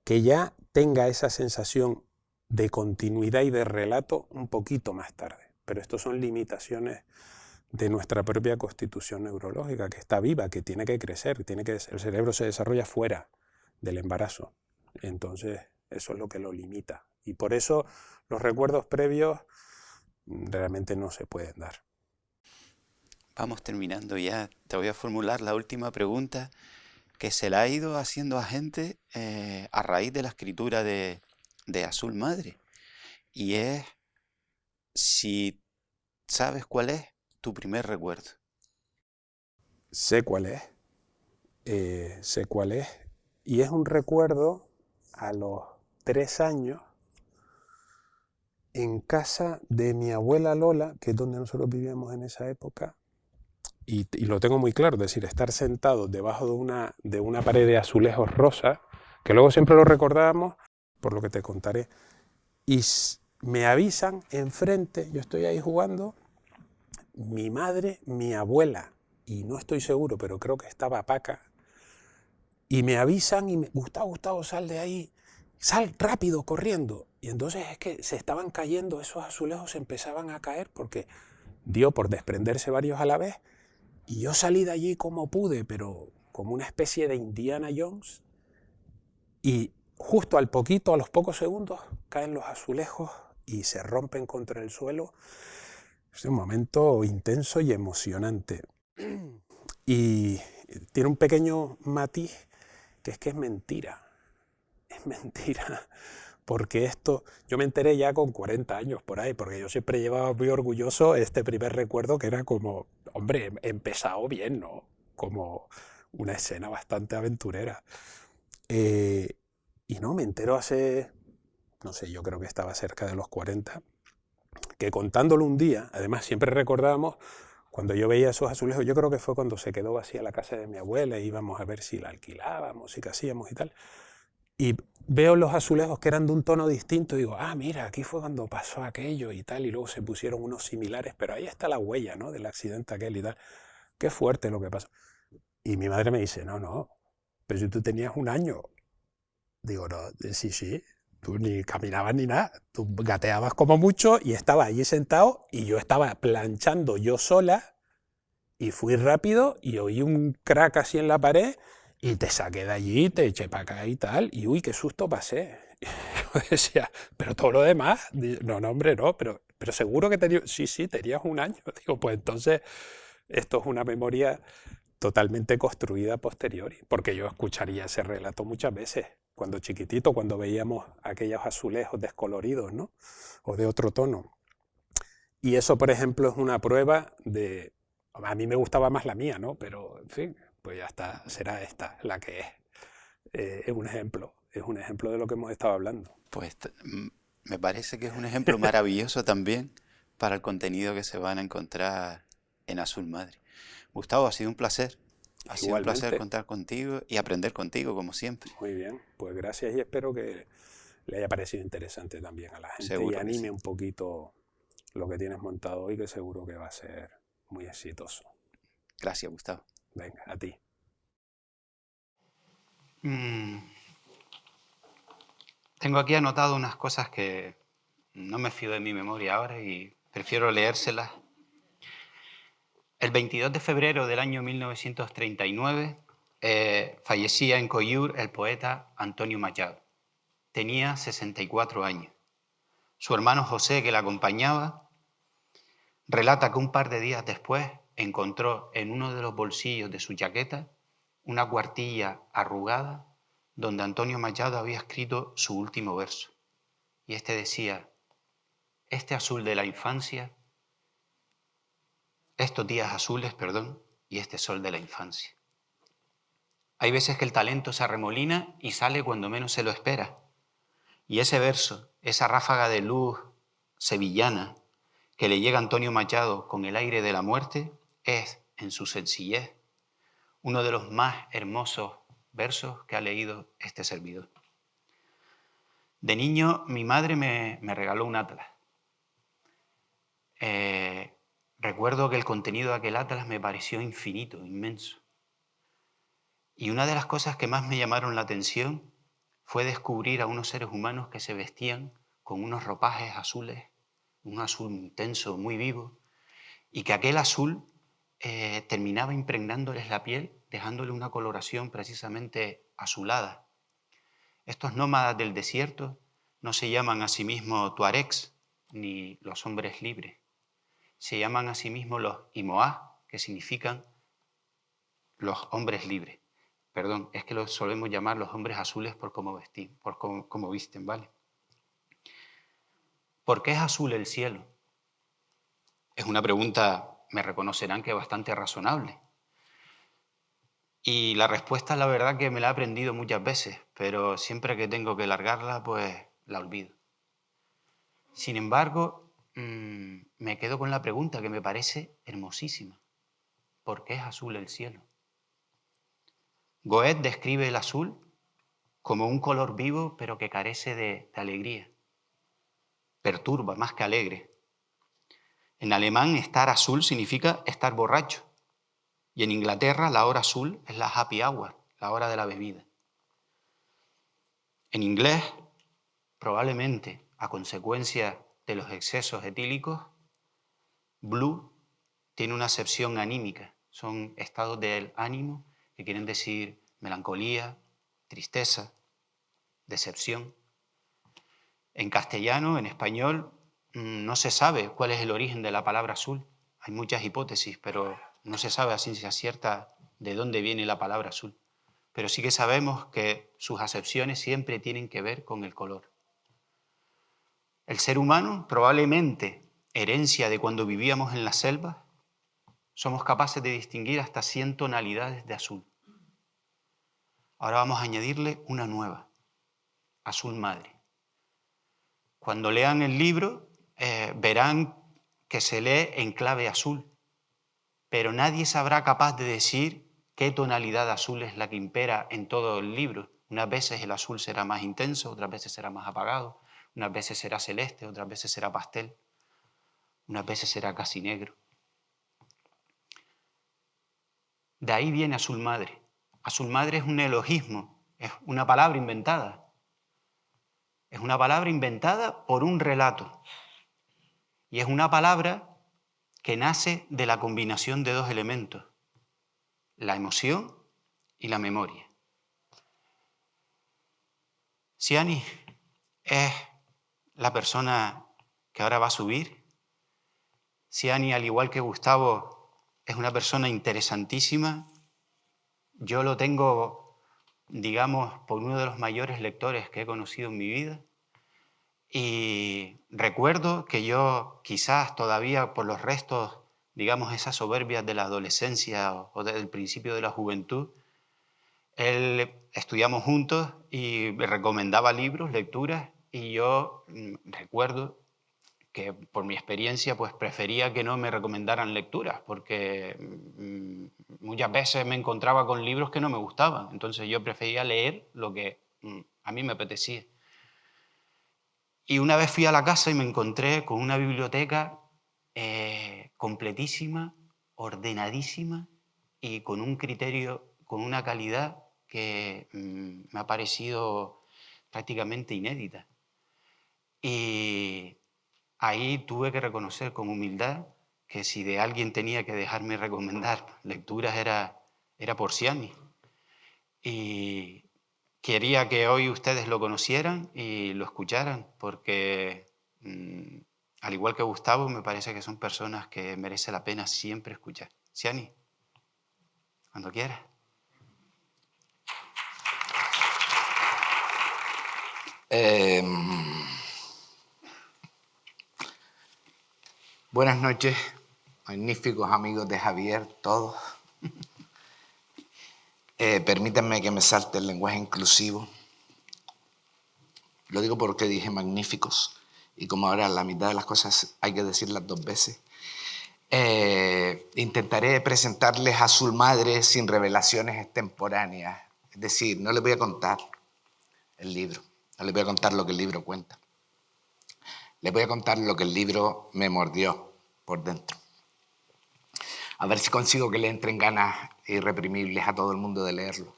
Que ya tenga esa sensación de continuidad y de relato un poquito más tarde. Pero estos son limitaciones de nuestra propia constitución neurológica, que está viva, que tiene que crecer, el cerebro se desarrolla fuera del embarazo. Entonces, eso es lo que lo limita. Y por eso los recuerdos previos realmente no se pueden dar. Vamos terminando ya. Te voy a formular la última pregunta que se la ha ido haciendo a gente a raíz de la escritura de Azul Madre. Y es si sabes cuál es tu primer recuerdo. Sé cuál es. Y es un recuerdo a los 3 años en casa de mi abuela Lola, que es donde nosotros vivíamos en esa época, y lo tengo muy claro, es decir, estar sentado debajo de una pared de azulejos rosas, que luego siempre lo recordábamos, por lo que te contaré, y me avisan enfrente, yo estoy ahí jugando, mi madre, mi abuela, y no estoy seguro, pero creo que estaba Paca, y me avisan y Gustavo, sal de ahí, sal rápido, corriendo. Y entonces es que se estaban cayendo, esos azulejos se empezaban a caer porque dio por desprenderse varios a la vez, y yo salí de allí como pude, pero como una especie de Indiana Jones, y justo a los pocos segundos, caen los azulejos y se rompen contra el suelo. Es un momento intenso y emocionante. Y tiene un pequeño matiz, que es mentira. Es mentira. Porque esto, yo me enteré ya con 40 años por ahí, porque yo siempre llevaba muy orgulloso este primer recuerdo que era como, hombre, he empezado bien, ¿no? Como una escena bastante aventurera. Y no, me entero hace, no sé, yo creo que estaba cerca de los 40, que contándolo un día, además siempre recordábamos, cuando yo veía esos azulejos, yo creo que fue cuando se quedó vacía la casa de mi abuela y íbamos a ver si la alquilábamos y qué hacíamos y tal. Y veo los azulejos que eran de un tono distinto y digo, mira, aquí fue cuando pasó aquello y tal, y luego se pusieron unos similares, pero ahí está la huella, ¿no?, del accidente aquel y tal. Qué fuerte lo que pasó. Y mi madre me dice, no, pero si tú tenías 1 año. Digo, no, sí, tú ni caminabas ni nada, tú gateabas como mucho y estaba allí sentado y yo estaba planchando yo sola y fui rápido y oí un crack así en la pared y te saqué de allí, te eché para acá y tal, y uy, qué susto pasé. Y yo decía, pero todo lo demás, no, hombre, no, pero seguro que tenías, sí, tenías 1 año. Digo, pues entonces esto es una memoria totalmente construida a posteriori, porque yo escucharía ese relato muchas veces, cuando chiquitito, cuando veíamos aquellos azulejos descoloridos, ¿no?, o de otro tono. Y eso, por ejemplo, es una prueba de... A mí me gustaba más la mía, ¿no?, pero, en fin, pues ya está, será esta la que es. Es un ejemplo de lo que hemos estado hablando. Pues me parece que es un ejemplo maravilloso también, para el contenido que se van a encontrar en Azul Madre. Gustavo, ha sido un placer. Ha sido un placer Igualmente. contar contigo y aprender contigo, como siempre. Muy bien, pues gracias y espero que le haya parecido interesante también a la gente y Seguro que anime sí. un poquito lo que tienes montado hoy, que seguro que va a ser muy exitoso. Gracias, Gustavo. Venga, a ti. Tengo aquí anotado unas cosas que no me fío de mi memoria ahora y prefiero leérselas. El 22 de febrero del año 1939 fallecía en Collur el poeta Antonio Machado. Tenía 64 años. Su hermano José, que le acompañaba, relata que un par de días después encontró en uno de los bolsillos de su chaqueta una cuartilla arrugada donde Antonio Machado había escrito su último verso. Y este decía: este azul de la infancia, estos días azules, perdón, y este sol de la infancia. Hay veces que el talento se arremolina y sale cuando menos se lo espera. Y ese verso, esa ráfaga de luz sevillana que le llega a Antonio Machado con el aire de la muerte, es, en su sencillez, uno de los más hermosos versos que ha leído este servidor. De niño, mi madre me regaló un atlas. Recuerdo que el contenido de aquel atlas me pareció infinito, inmenso. Y una de las cosas que más me llamaron la atención fue descubrir a unos seres humanos que se vestían con unos ropajes azules, un azul intenso, muy vivo, y que aquel azul terminaba impregnándoles la piel, dejándole una coloración precisamente azulada. Estos nómadas del desierto no se llaman a sí mismos tuaregs ni los hombres libres. Se llaman a sí mismos los imoá, que significan los hombres libres. Perdón, es que los solemos llamar los hombres azules por cómo visten, ¿vale? ¿Por qué es azul el cielo? Es una pregunta, me reconocerán, que es bastante razonable. Y la respuesta, la verdad, que me la he aprendido muchas veces, pero siempre que tengo que largarla, pues la olvido. Sin embargo, me quedo con la pregunta que me parece hermosísima. ¿Por qué es azul el cielo? Goethe describe el azul como un color vivo, pero que carece de alegría. Perturba más que alegre. En alemán, estar azul significa estar borracho. Y en Inglaterra, la hora azul es la happy hour, la hora de la bebida. En inglés, probablemente a consecuencia de los excesos etílicos, blue tiene una acepción anímica. Son estados del ánimo que quieren decir melancolía, tristeza, decepción. En castellano, en español, no se sabe cuál es el origen de la palabra azul. Hay muchas hipótesis, pero no se sabe a ciencia cierta de dónde viene la palabra azul. Pero sí que sabemos que sus acepciones siempre tienen que ver con el color. El ser humano, probablemente herencia de cuando vivíamos en la selva, somos capaces de distinguir hasta 100 tonalidades de azul. Ahora vamos a añadirle una nueva, azul madre. Cuando lean el libro, verán que se lee en clave azul, pero nadie sabrá capaz de decir qué tonalidad azul es la que impera en todo el libro. Unas veces el azul será más intenso, otras veces será más apagado, unas veces será celeste, otras veces será pastel, unas veces será casi negro. De ahí viene azul madre. Azul madre es un neologismo, es una palabra inventada. Es una palabra inventada por un relato. Y es una palabra que nace de la combinación de dos elementos, la emoción y la memoria. Siani es la persona que ahora va a subir. Siani, al igual que Gustavo, es una persona interesantísima. Yo lo tengo, digamos, por uno de los mayores lectores que he conocido en mi vida. Y recuerdo que yo, quizás todavía por los restos, digamos, esas soberbias de la adolescencia o del principio de la juventud, él estudiamos juntos y me recomendaba libros, lecturas, y yo recuerdo que por mi experiencia pues prefería que no me recomendaran lecturas, porque muchas veces me encontraba con libros que no me gustaban, entonces yo prefería leer lo que a mí me apetecía. Y una vez fui a la casa y me encontré con una biblioteca completísima, ordenadísima y con un criterio, con una calidad que me ha parecido prácticamente inédita. Y ahí tuve que reconocer con humildad que si de alguien tenía que dejarme recomendar lecturas era Porciani. Y quería que hoy ustedes lo conocieran y lo escucharan, porque al igual que Gustavo, me parece que son personas que merece la pena siempre escuchar. Ciani, cuando quieras. Buenas noches, magníficos amigos de Javier, todos. Permítanme que me salte el lenguaje inclusivo. Lo digo porque dije magníficos, y como ahora la mitad de las cosas hay que decirlas 2 veces. Intentaré presentarles a su madre sin revelaciones extemporáneas. Es decir, no les voy a contar el libro, no les voy a contar lo que el libro cuenta. Les voy a contar lo que el libro me mordió por dentro. A ver si consigo que le entren ganas irreprimibles a todo el mundo de leerlo.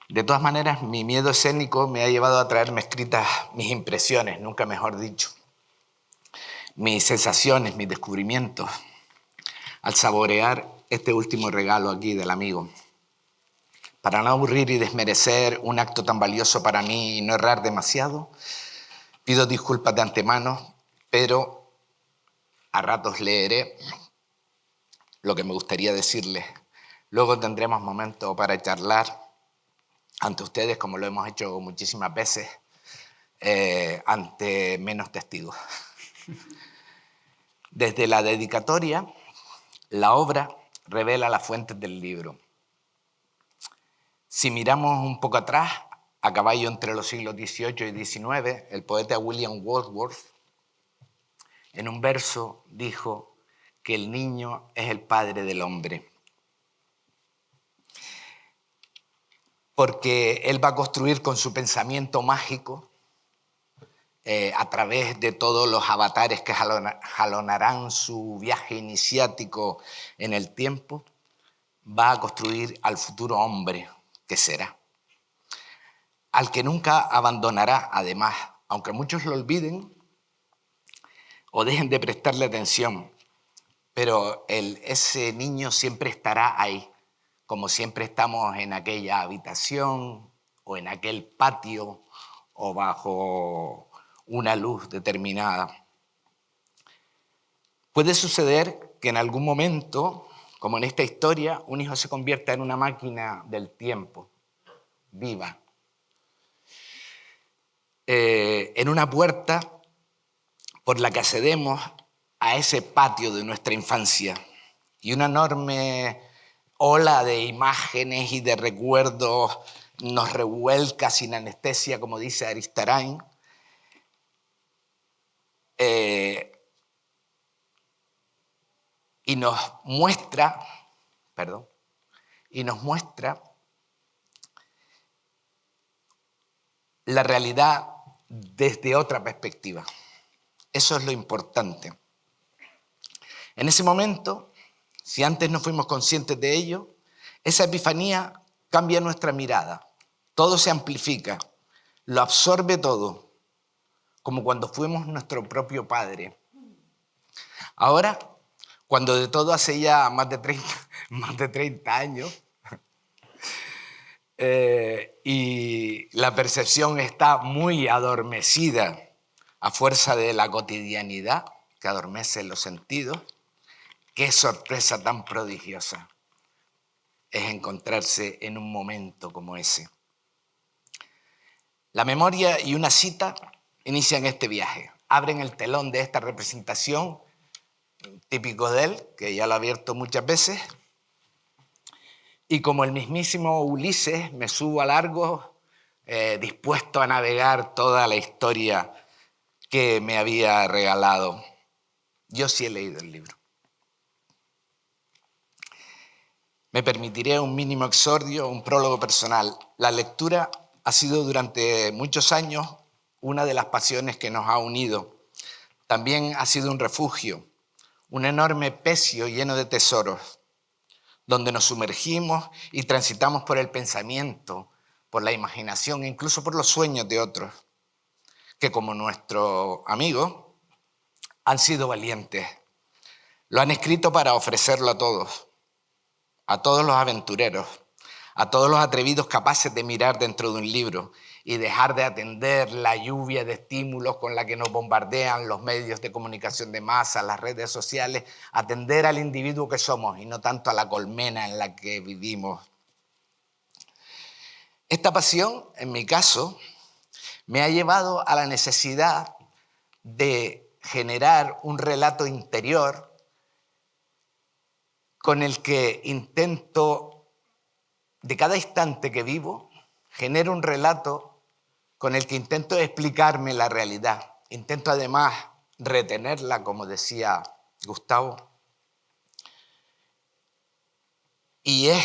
De todas maneras, mi miedo escénico me ha llevado a traerme escritas mis impresiones, nunca mejor dicho, mis sensaciones, mis descubrimientos, al saborear este último regalo aquí del amigo. Para no aburrir y desmerecer un acto tan valioso para mí y no errar demasiado, pido disculpas de antemano, pero a ratos leeré lo que me gustaría decirles. Luego tendremos momentos para charlar ante ustedes, como lo hemos hecho muchísimas veces, ante menos testigos. Desde la dedicatoria, la obra revela las fuentes del libro. Si miramos un poco atrás, a caballo entre los siglos XVIII y XIX, el poeta William Wordsworth, en un verso dijo que el niño es el padre del hombre. Porque él va a construir con su pensamiento mágico, a través de todos los avatares que jalonarán su viaje iniciático en el tiempo, va a construir al futuro hombre que será. Al que nunca abandonará, además, aunque muchos lo olviden o dejen de prestarle atención, pero ese niño siempre estará ahí, como siempre estamos en aquella habitación o en aquel patio o bajo una luz determinada. Puede suceder que en algún momento, como en esta historia, un hijo se convierta en una máquina del tiempo, viva. En una puerta por la que accedemos a ese patio de nuestra infancia y una enorme ola de imágenes y de recuerdos nos revuelca sin anestesia, como dice Aristarain, y nos muestra la realidad desde otra perspectiva. Eso es lo importante. En ese momento, si antes no fuimos conscientes de ello, esa epifanía cambia nuestra mirada. Todo se amplifica, lo absorbe todo, como cuando fuimos nuestro propio padre. Ahora, cuando de todo hace ya más de 30 años, y la percepción está muy adormecida a fuerza de la cotidianidad que adormece los sentidos, qué sorpresa tan prodigiosa es encontrarse en un momento como ese. La memoria y una cita inician este viaje, abren el telón de esta representación, típico de él, que ya lo ha abierto muchas veces, y como el mismísimo Ulises me subo a largo, dispuesto a navegar toda la historia que me había regalado. Yo sí he leído el libro. Me permitiré un mínimo exordio, un prólogo personal. La lectura ha sido durante muchos años una de las pasiones que nos ha unido. También ha sido un refugio, un enorme pecio lleno de tesoros, donde nos sumergimos y transitamos por el pensamiento, por la imaginación e incluso por los sueños de otros, que como nuestro amigo han sido valientes. Lo han escrito para ofrecerlo a todos los aventureros, a todos los atrevidos capaces de mirar dentro de un libro y dejar de atender la lluvia de estímulos con la que nos bombardean los medios de comunicación de masa, las redes sociales, atender al individuo que somos y no tanto a la colmena en la que vivimos. Esta pasión, en mi caso, me ha llevado a la necesidad de generar un relato interior con el que intento, de cada instante que vivo, genero un relato con el que intento explicarme la realidad. Intento además retenerla, como decía Gustavo. Y es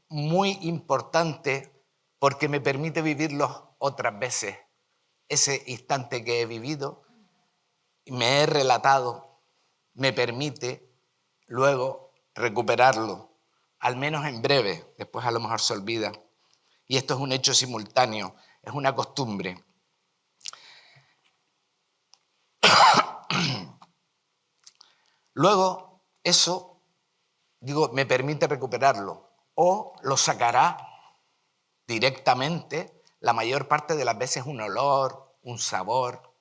muy importante porque me permite vivirlo otras veces. Ese instante que he vivido, me he relatado, me permite luego recuperarlo, al menos en breve, después a lo mejor se olvida. Y esto es un hecho simultáneo, es una costumbre. Luego, eso, me permite recuperarlo o lo sacará directamente, la mayor parte de las veces un olor, un sabor,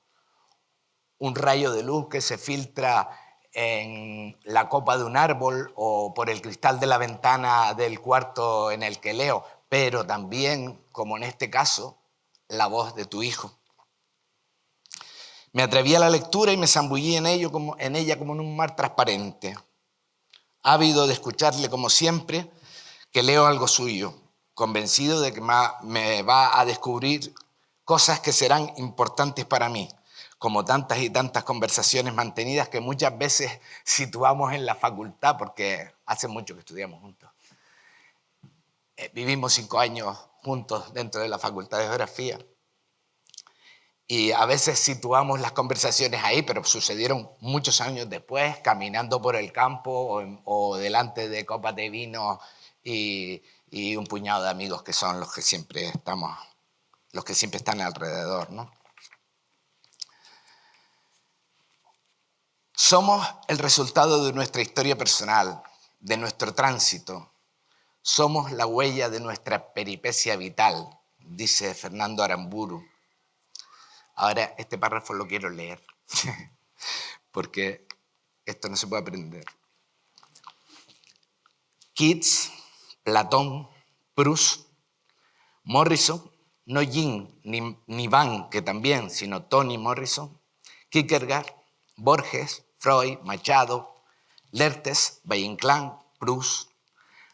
un rayo de luz que se filtra en la copa de un árbol o por el cristal de la ventana del cuarto en el que leo, pero también, como en este caso, la voz de tu hijo. Me atreví a la lectura y me zambullí en ella como en un mar transparente, ávido de escucharle como siempre que leo algo suyo, convencido de que me va a descubrir cosas que serán importantes para mí, como tantas y tantas conversaciones mantenidas que muchas veces situamos en la facultad, porque hace mucho que estudiamos juntos. Vivimos 5 años juntos dentro de la Facultad de Geografía y a veces situamos las conversaciones ahí, pero sucedieron muchos años después, caminando por el campo o delante de copas de vino y un puñado de amigos que son los que siempre están alrededor, ¿no? Somos el resultado de nuestra historia personal, de nuestro tránsito. Somos la huella de nuestra peripecia vital, dice Fernando Aramburu. Ahora, este párrafo lo quiero leer, porque esto no se puede aprender. Keats, Platón, Proust, Morrison, no Jean ni Van, que también, sino Toni Morrison, Kierkegaard, Borges, Freud, Machado, Lertes, Valle-Inclán, Proust,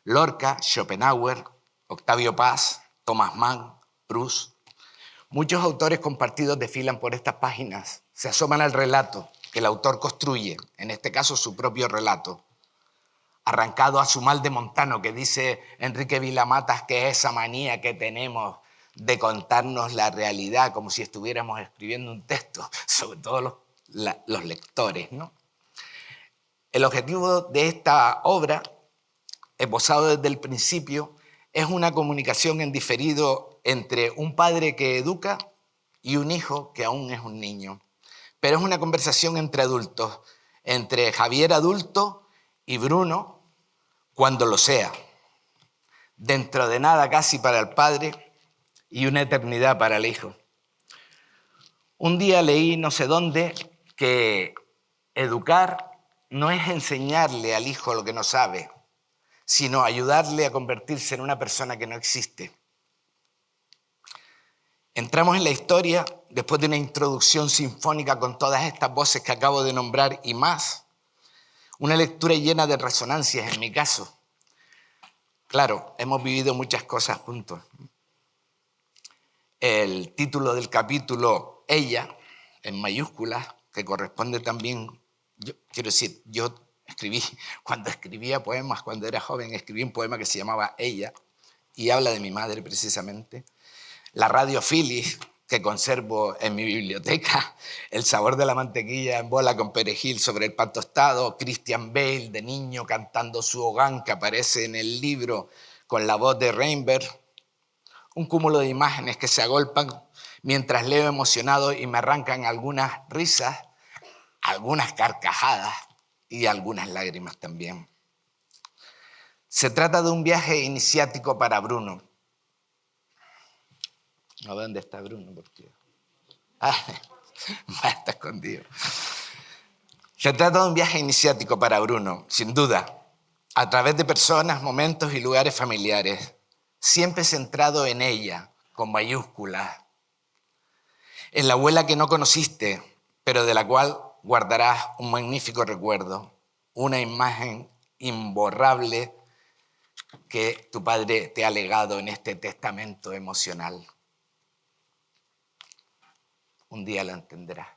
Lorca, Schopenhauer, Octavio Paz, Thomas Mann, Proust. Muchos autores compartidos desfilan por estas páginas, se asoman al relato que el autor construye, en este caso su propio relato, arrancado a su mal de montano, que dice Enrique Vilamatas que es esa manía que tenemos de contarnos la realidad como si estuviéramos escribiendo un texto, sobre todo los lectores, ¿no? El objetivo de esta obra, esbozado desde el principio, es una comunicación en diferido entre un padre que educa y un hijo que aún es un niño. Pero es una conversación entre adultos, entre Javier adulto y Bruno cuando lo sea. Dentro de nada casi para el padre y una eternidad para el hijo. Un día leí no sé dónde que educar no es enseñarle al hijo lo que no sabe, sino ayudarle a convertirse en una persona que no existe. Entramos en la historia después de una introducción sinfónica con todas estas voces que acabo de nombrar y más. Una lectura llena de resonancias en mi caso. Claro, hemos vivido muchas cosas juntos. El título del capítulo, Ella, en mayúsculas, que corresponde también, yo escribí, cuando escribía poemas, cuando era joven, escribí un poema que se llamaba Ella, y habla de mi madre precisamente. La radio Phillies, que conservo en mi biblioteca, El sabor de la mantequilla en bola con perejil sobre el pan tostado, Christian Bale de niño cantando su Hogan, que aparece en el libro con la voz de Reinberg, un cúmulo de imágenes que se agolpan mientras leo emocionado y me arrancan algunas risas, algunas carcajadas y algunas lágrimas también. Se trata de un viaje iniciático para Bruno. No, ¿dónde está Bruno? Porque está escondido. Se trata de un viaje iniciático para Bruno, sin duda, a través de personas, momentos y lugares familiares, siempre centrado en ella, con mayúsculas, en la abuela que no conociste, pero de la cual guardarás un magnífico recuerdo, una imagen imborrable que tu padre te ha legado en este testamento emocional. Un día lo entenderás.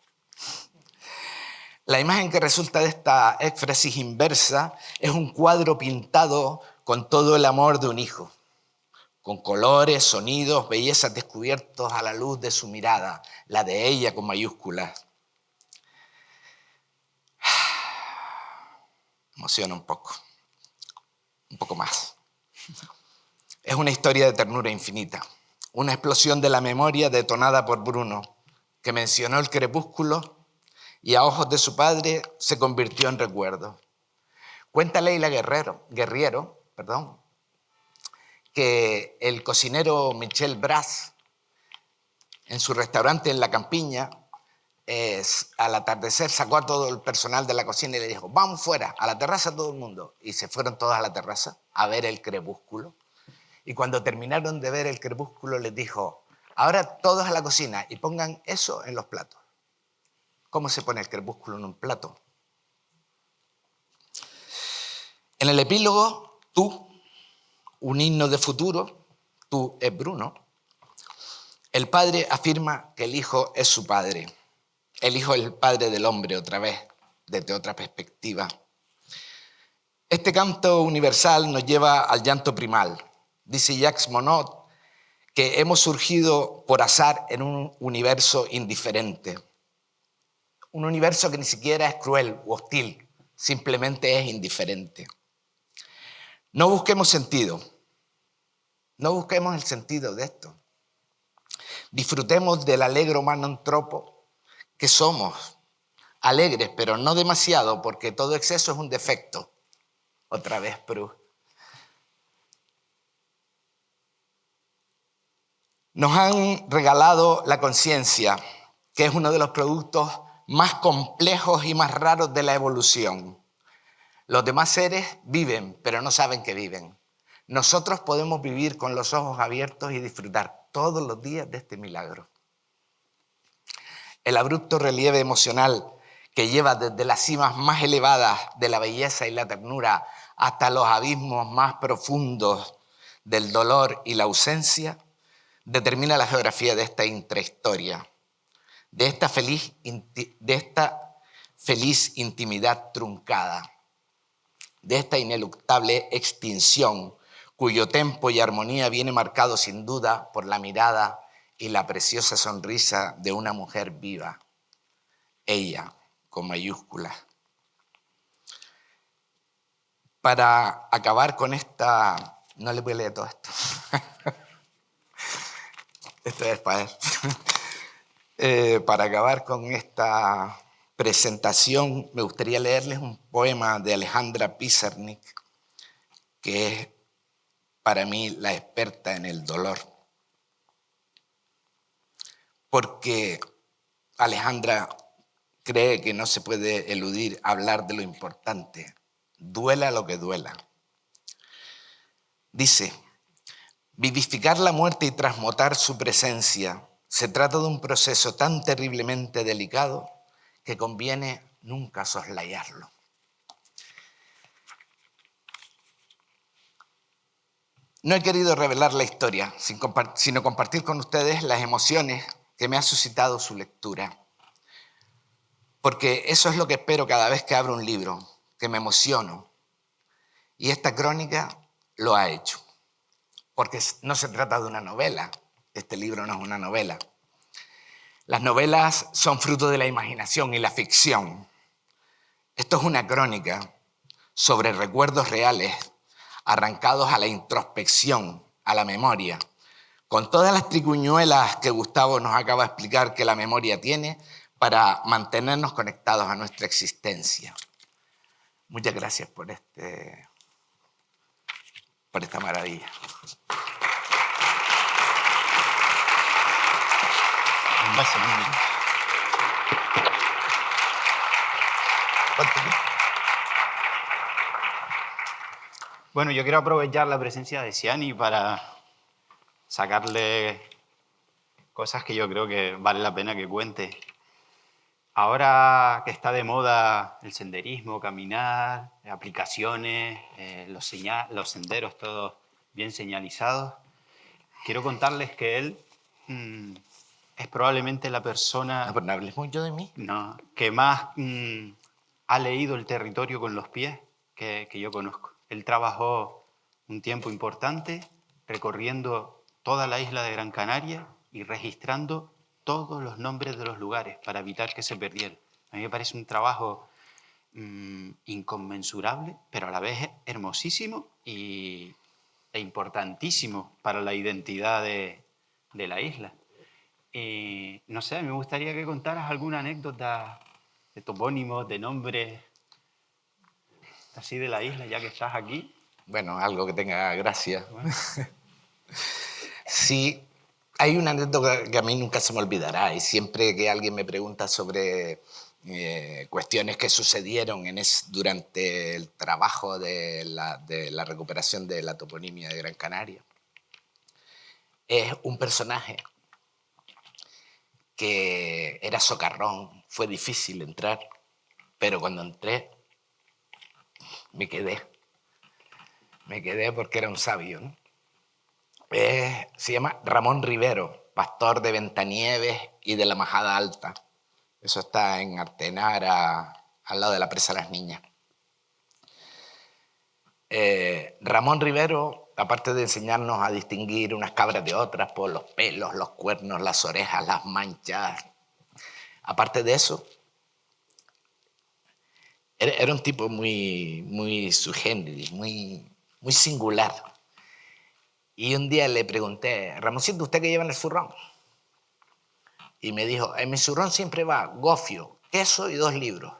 La imagen que resulta de esta éfrasis inversa es un cuadro pintado con todo el amor de un hijo, con colores, sonidos, bellezas descubiertos a la luz de su mirada, la de ella con mayúsculas. Emociona un poco más. Es una historia de ternura infinita, una explosión de la memoria detonada por Bruno, que mencionó el crepúsculo y a ojos de su padre se convirtió en recuerdo. Cuenta Leila Guerriero, que el cocinero Michel Bras, en su restaurante en La Campiña, al atardecer sacó a todo el personal de la cocina y le dijo: vamos fuera, a la terraza todo el mundo. Y se fueron todos a la terraza a ver el crepúsculo. Y cuando terminaron de ver el crepúsculo les dijo: ahora todos a la cocina y pongan eso en los platos. ¿Cómo se pone el crepúsculo en un plato? En el epílogo, Tú, un himno de futuro, Tú es Bruno, el padre afirma que el hijo es su padre. El hijo es el padre del hombre, otra vez, desde otra perspectiva. Este canto universal nos lleva al llanto primal. Dice Jacques Monod que hemos surgido por azar en un universo indiferente. Un universo que ni siquiera es cruel u hostil, simplemente es indiferente. No busquemos sentido. No busquemos el sentido de esto. Disfrutemos del alegre humano que somos. Alegres, pero no demasiado, porque todo exceso es un defecto. Otra vez, Proust. Nos han regalado la conciencia, que es uno de los productos más complejos y más raros de la evolución. Los demás seres viven, pero no saben que viven. Nosotros podemos vivir con los ojos abiertos y disfrutar todos los días de este milagro. El abrupto relieve emocional que lleva desde las cimas más elevadas de la belleza y la ternura hasta los abismos más profundos del dolor y la ausencia, determina la geografía de esta intrahistoria, de esta feliz intimidad truncada, de esta ineluctable extinción cuyo tempo y armonía viene marcado sin duda por la mirada y la preciosa sonrisa de una mujer viva, ella con mayúsculas. Para acabar con esta... No le voy a leer todo esto. Esto es para él. Para acabar con esta presentación, me gustaría leerles un poema de Alejandra Pizarnik, que es para mí la experta en el dolor. Porque Alejandra cree que no se puede eludir hablar de lo importante, duela lo que duela. Dice: vivificar la muerte y transmutar su presencia se trata de un proceso tan terriblemente delicado que conviene nunca soslayarlo. No he querido revelar la historia, sino compartir con ustedes las emociones que me ha suscitado su lectura. porque eso es lo que espero cada vez que abro un libro, que me emociono. Y esta crónica lo ha hecho, porque no se trata de una novela. Este libro no es una novela. Las novelas son fruto de la imaginación y la ficción. Esto es una crónica sobre recuerdos reales arrancados a la introspección, a la memoria, con todas las triquiñuelas que Gustavo nos acaba de explicar que la memoria tiene para mantenernos conectados a nuestra existencia. Muchas gracias por esta maravilla. Bueno, yo quiero aprovechar la presencia de Siani para sacarle cosas que yo creo que vale la pena que cuente. Ahora que está de moda el senderismo, caminar, aplicaciones, los senderos todos bien señalizados, quiero contarles que él es probablemente la persona No, pero no hables mucho de mí. que más ha leído el territorio con los pies que yo conozco. Él trabajó un tiempo importante recorriendo toda la isla de Gran Canaria y registrando todos los nombres de los lugares para evitar que se perdieran. A mí me parece un trabajo inconmensurable, pero a la vez hermosísimo e importantísimo para la identidad de la isla. No sé, me gustaría que contaras alguna anécdota de topónimos, de nombres así de la isla, ya que estás aquí. Bueno, algo que tenga gracia. Bueno. Sí, hay una anécdota que a mí nunca se me olvidará y siempre que alguien me pregunta sobre cuestiones que sucedieron durante el trabajo de la recuperación de la toponimia de Gran Canaria, es un personaje que era socarrón, fue difícil entrar, pero cuando entré me quedé porque era un sabio, ¿no? Se llama Ramón Rivero, pastor de Ventanieves y de la Majada Alta. Eso está en Artenara, al lado de la presa Las Niñas. Ramón Rivero, aparte de enseñarnos a distinguir unas cabras de otras por los pelos, los cuernos, las orejas, las manchas, aparte de eso, era un tipo muy sui generis, muy singular. Y un día le pregunté, Ramoncito, ¿usted qué lleva en el zurrón? Y me dijo, en mi zurrón siempre va gofio, queso y 2 libros.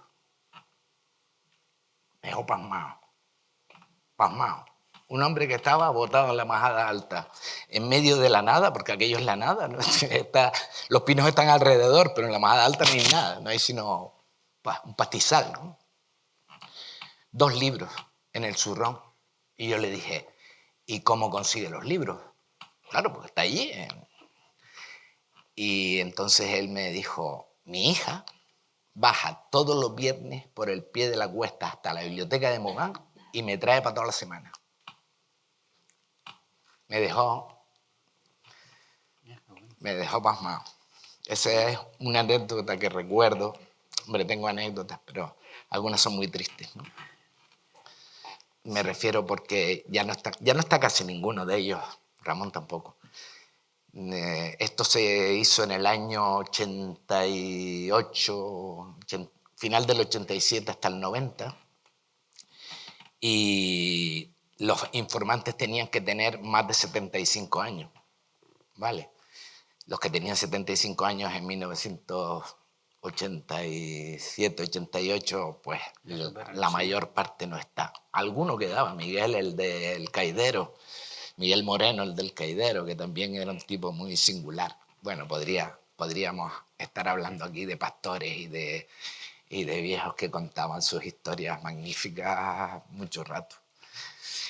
Me dejó pasmado. Un hombre que estaba botado en la Majada Alta, en medio de la nada, porque aquello es la nada, ¿no? Los pinos están alrededor, pero en la Majada Alta no hay nada, no hay sino un pastizal, ¿no? 2 libros en el zurrón. Y yo le dije, ¿y cómo consigue los libros? Claro, porque está allí. Y entonces él me dijo, mi hija baja todos los viernes por el pie de la cuesta hasta la biblioteca de Mogán y me trae para toda la semana. Me dejó pasmado. Esa es una anécdota que recuerdo. Hombre, tengo anécdotas, pero algunas son muy tristes, ¿no? Me refiero porque ya no está casi ninguno de ellos, Ramón tampoco. Esto se hizo en el año 88, final del 87 hasta el 90, y los informantes tenían que tener más de 75 años, ¿vale? Los que tenían 75 años en 1987, 88, pues la mayor parte no está. Alguno quedaba, Miguel, el del Caidero, Miguel Moreno, el del Caidero, que también era un tipo muy singular. Bueno, podríamos estar hablando aquí de pastores y de viejos que contaban sus historias magníficas mucho rato.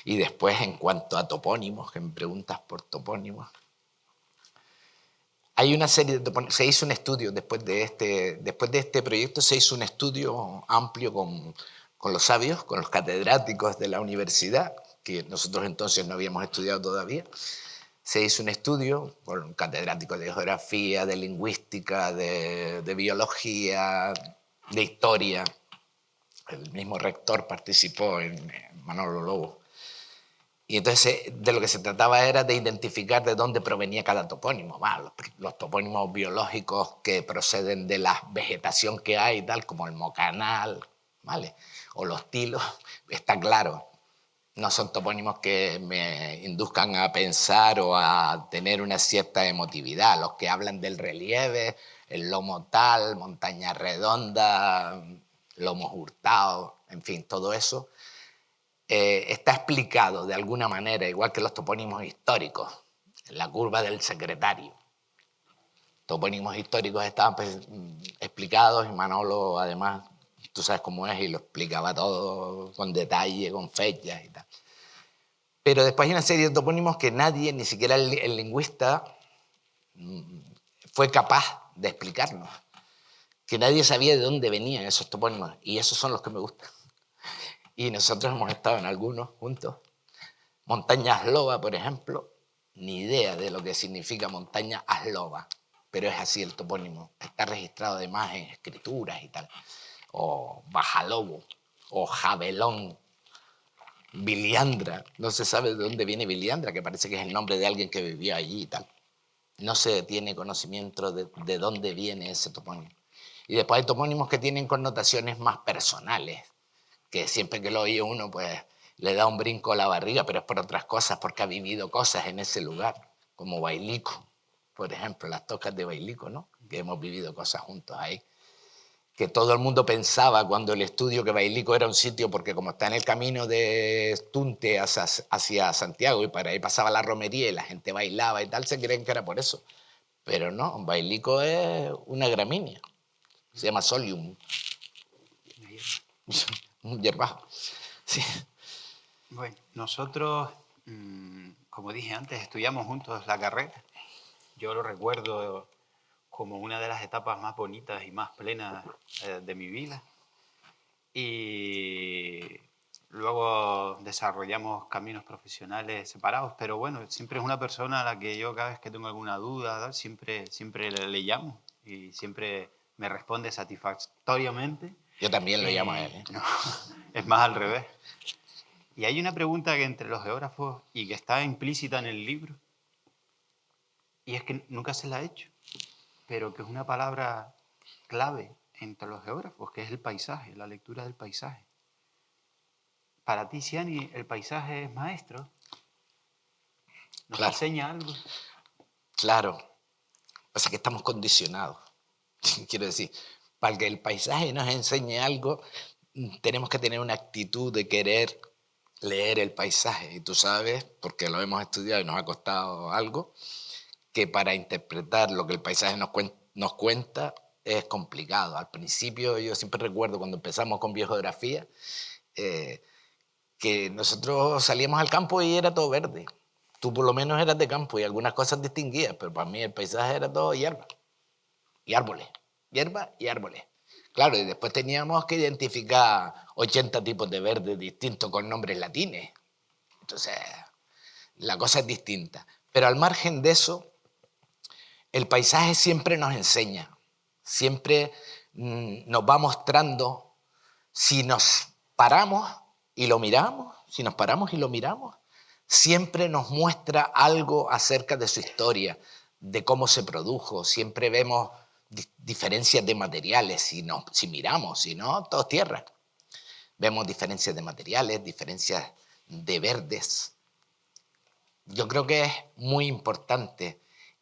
Y después, en cuanto a topónimos, que me preguntas por topónimos, hay una serie de topónimos. Se hizo un estudio después de este proyecto, se hizo un estudio amplio con los sabios, con los catedráticos de la universidad, que nosotros entonces no habíamos estudiado todavía. Se hizo un estudio con catedráticos de geografía, de lingüística, de biología, de historia. El mismo rector participó en Manolo Lobo. Y entonces de lo que se trataba era de identificar de dónde provenía cada topónimo. Los topónimos biológicos que proceden de la vegetación que hay, tal como el mocanal, ¿vale? O los tilos, está claro. No son topónimos que me induzcan a pensar o a tener una cierta emotividad. Los que hablan del relieve, el lomo tal, montaña redonda, lomos hurtados, en fin, todo eso está explicado de alguna manera, igual que los topónimos históricos, en la curva del secretario. Topónimos históricos estaban explicados y Manolo, además, tú sabes cómo es y lo explicaba todo con detalle, con fechas y tal. Pero después hay una serie de topónimos que nadie, ni siquiera el lingüista, fue capaz de explicarnos. Que nadie sabía de dónde venían esos topónimos y esos son los que me gustan. Y nosotros hemos estado en algunos juntos. Montaña Asloba, por ejemplo, ni idea de lo que significa montaña Asloba, pero es así el topónimo. Está registrado además en escrituras y tal. O Bajalobo, o Jabelón, Viliandra. No se sabe de dónde viene Viliandra, que parece que es el nombre de alguien que vivió allí y tal. No se tiene conocimiento de dónde viene ese topónimo. Y después hay topónimos que tienen connotaciones más personales, que siempre que lo oye uno, pues le da un brinco a la barriga, pero es por otras cosas, porque ha vivido cosas en ese lugar, como Bailico, por ejemplo, las tocas de Bailico, ¿no? Que hemos vivido cosas juntos ahí. Que todo el mundo pensaba cuando el estudio que Bailico era un sitio, porque como está en el camino de Tunte hacia Santiago y para ahí pasaba la romería y la gente bailaba y tal, se creen que era por eso. Pero no, Bailico es una gramínea, se llama Solium. Un hierbajo. Sí. Bueno, nosotros, como dije antes, estudiamos juntos la carrera. Yo lo recuerdo como una de las etapas más bonitas y más plenas de mi vida. Y luego desarrollamos caminos profesionales separados, pero bueno, siempre es una persona a la que yo cada vez que tengo alguna duda, siempre le llamo y siempre me responde satisfactoriamente. Yo también lo llamo a él. ¿eh? No, es más al revés. Y hay una pregunta que entre los geógrafos y que está implícita en el libro, y es que nunca se la he hecho, pero que es una palabra clave entre los geógrafos, que es el paisaje, la lectura del paisaje. Para ti, Siani, ¿el paisaje es maestro? ¿Nos enseña algo? Claro. O sea que estamos condicionados. Quiero decir, para que el paisaje nos enseñe algo, tenemos que tener una actitud de querer leer el paisaje. Y tú sabes, porque lo hemos estudiado y nos ha costado algo, que para interpretar lo que el paisaje nos cuenta es complicado. Al principio, yo siempre recuerdo cuando empezamos con biogeografía, que nosotros salíamos al campo y era todo verde. Tú por lo menos eras de campo y algunas cosas distinguías, pero para mí el paisaje era todo hierba y árboles. Hierba y árboles. Claro, y después teníamos que identificar 80 tipos de verde distintos con nombres latines. Entonces, la cosa es distinta. Pero al margen de eso, el paisaje siempre nos enseña, siempre nos va mostrando, si nos paramos y lo miramos, siempre nos muestra algo acerca de su historia, de cómo se produjo. Siempre vemos diferencias de materiales, si miramos, si no, todo es tierra. Vemos diferencias de materiales, diferencias de verdes. Yo creo que es muy importante.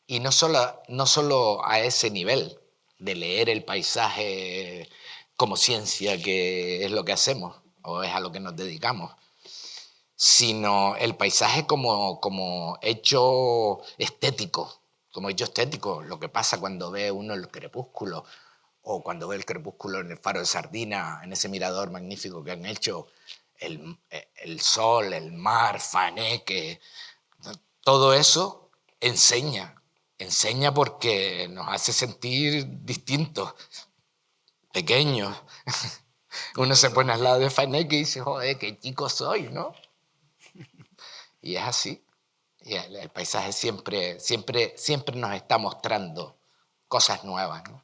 Y no solo a ese nivel de leer el paisaje como ciencia, que es lo que hacemos o es a lo que nos dedicamos, sino el paisaje como hecho estético, lo que pasa cuando ve uno el crepúsculo o cuando ve el crepúsculo en el Faro de Sardina, en ese mirador magnífico que han hecho, el sol, el mar, Faneque, todo eso enseña porque nos hace sentir distintos, pequeños. Uno se pone al lado de Faneque y dice, joder, qué chico soy, ¿no? Y es así. Y el paisaje siempre nos está mostrando cosas nuevas, ¿no?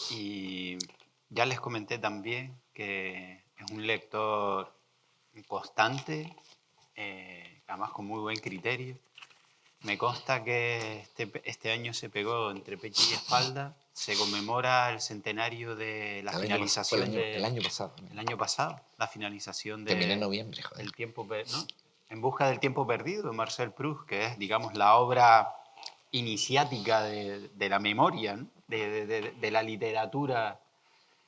Y ya les comenté también que es un lector constante, además con muy buen criterio. Me consta que este año se pegó entre pecho y espalda. Se conmemora el centenario de la finalización el año pasado. el año pasado, la finalización Terminé en de noviembre, joder. el tiempo, ¿no? En busca del tiempo perdido de Marcel Proust, que es, digamos, la obra iniciática de la memoria, ¿no? de la literatura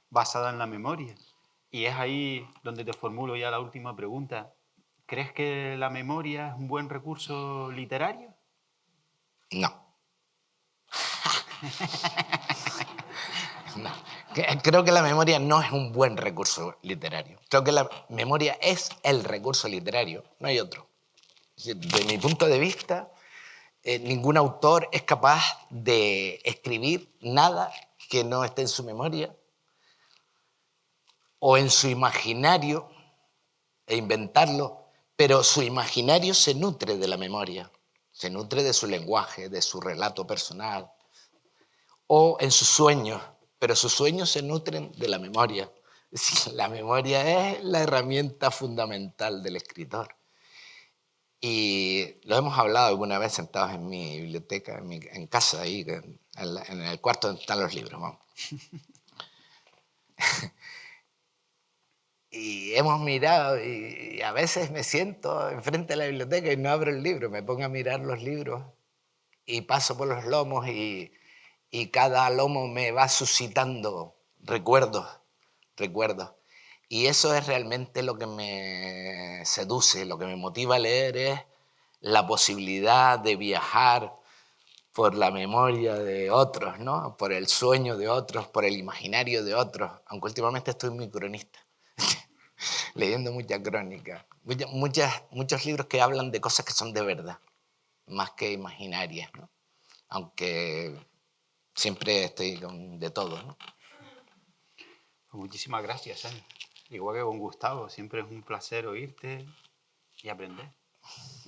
basada en la memoria. Y es ahí donde te formulo ya la última pregunta. ¿Crees que la memoria es un buen recurso literario? No. No. Creo que la memoria no es un buen recurso literario. Creo que la memoria es el recurso literario, no hay otro. De mi punto de vista, ningún autor es capaz de escribir nada que no esté en su memoria o en su imaginario e inventarlo, pero su imaginario se nutre de la memoria, se nutre de su lenguaje, de su relato personal, o en sus sueños, pero sus sueños se nutren de la memoria. Es decir, la memoria es la herramienta fundamental del escritor. Y lo hemos hablado alguna vez sentados en mi biblioteca, en casa, ahí, en el cuarto donde están los libros. Vamos. Y hemos mirado, y a veces me siento enfrente de la biblioteca y no abro el libro, me pongo a mirar los libros y paso por los lomos y cada lomo me va suscitando recuerdos. Y eso es realmente lo que me seduce, lo que me motiva a leer es la posibilidad de viajar por la memoria de otros, ¿no? Por el sueño de otros, por el imaginario de otros, aunque últimamente estoy muy cronista, leyendo mucha crónica, muchos libros que hablan de cosas que son de verdad, más que imaginarias, ¿no? Aunque siempre estoy con de todo, ¿no? Pues muchísimas gracias, Sam. Igual que con Gustavo, siempre es un placer oírte y aprender.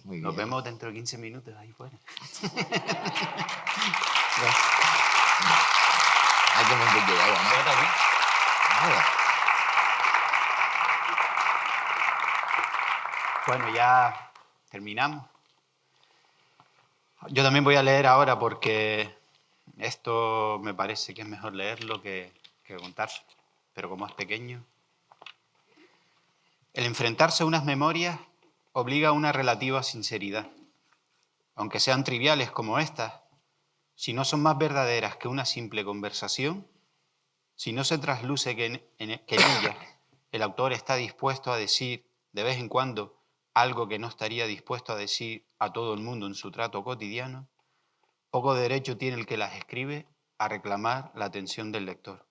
Muy Nos bien. vemos dentro de 15 minutos ahí fuera. Hay que me de agua, ¿no? Yo también. Nada. Bueno, ya terminamos. Yo también voy a leer ahora porque esto me parece que es mejor leerlo que contar, pero como es pequeño. El enfrentarse a unas memorias obliga a una relativa sinceridad. Aunque sean triviales como estas, si no son más verdaderas que una simple conversación, si no se trasluce que en ella el autor está dispuesto a decir de vez en cuando algo que no estaría dispuesto a decir a todo el mundo en su trato cotidiano, poco derecho tiene el que las escribe a reclamar la atención del lector.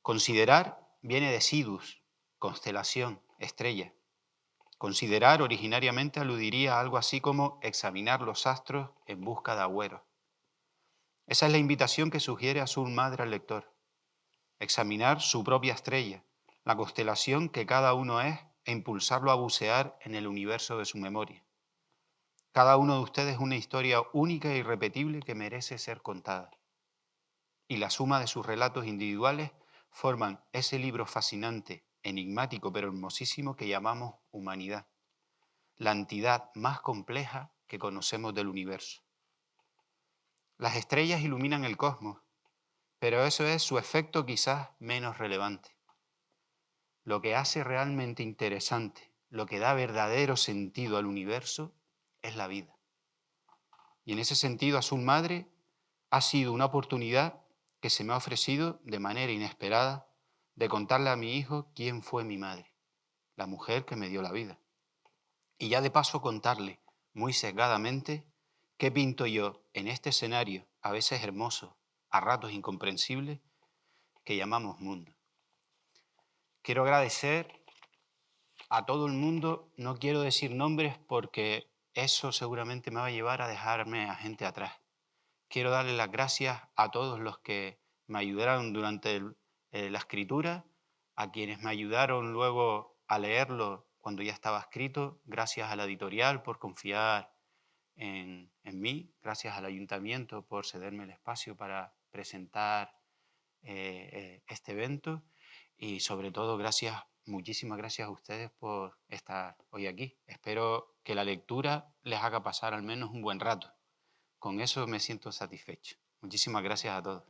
Considerar viene de sidus, constelación, estrella. Considerar originariamente aludiría a algo así como examinar los astros en busca de agüeros. Esa es la invitación que sugiere Azul Madre al lector. Examinar su propia estrella, la constelación que cada uno es, e impulsarlo a bucear en el universo de su memoria. Cada uno de ustedes es una historia única e irrepetible que merece ser contada. Y la suma de sus relatos individuales forman ese libro fascinante, enigmático pero hermosísimo que llamamos humanidad, la entidad más compleja que conocemos del universo. Las estrellas iluminan el cosmos, pero eso es su efecto quizás menos relevante. Lo que hace realmente interesante, lo que da verdadero sentido al universo, es la vida. Y en ese sentido, Azul Madre ha sido una oportunidad que se me ha ofrecido de manera inesperada de contarle a mi hijo quién fue mi madre, la mujer que me dio la vida. Y ya de paso contarle, muy sesgadamente, qué pinto yo en este escenario, a veces hermoso, a ratos incomprensible, que llamamos mundo. Quiero agradecer a todo el mundo, no quiero decir nombres porque eso seguramente me va a llevar a dejarme a gente atrás. Quiero darle las gracias a todos los que me ayudaron durante la escritura, a quienes me ayudaron luego a leerlo cuando ya estaba escrito, gracias a la editorial por confiar en mí, gracias al ayuntamiento por cederme el espacio para presentar este evento y sobre todo muchísimas gracias a ustedes por estar hoy aquí. Espero que la lectura les haga pasar al menos un buen rato. Con eso me siento satisfecho. Muchísimas gracias a todos.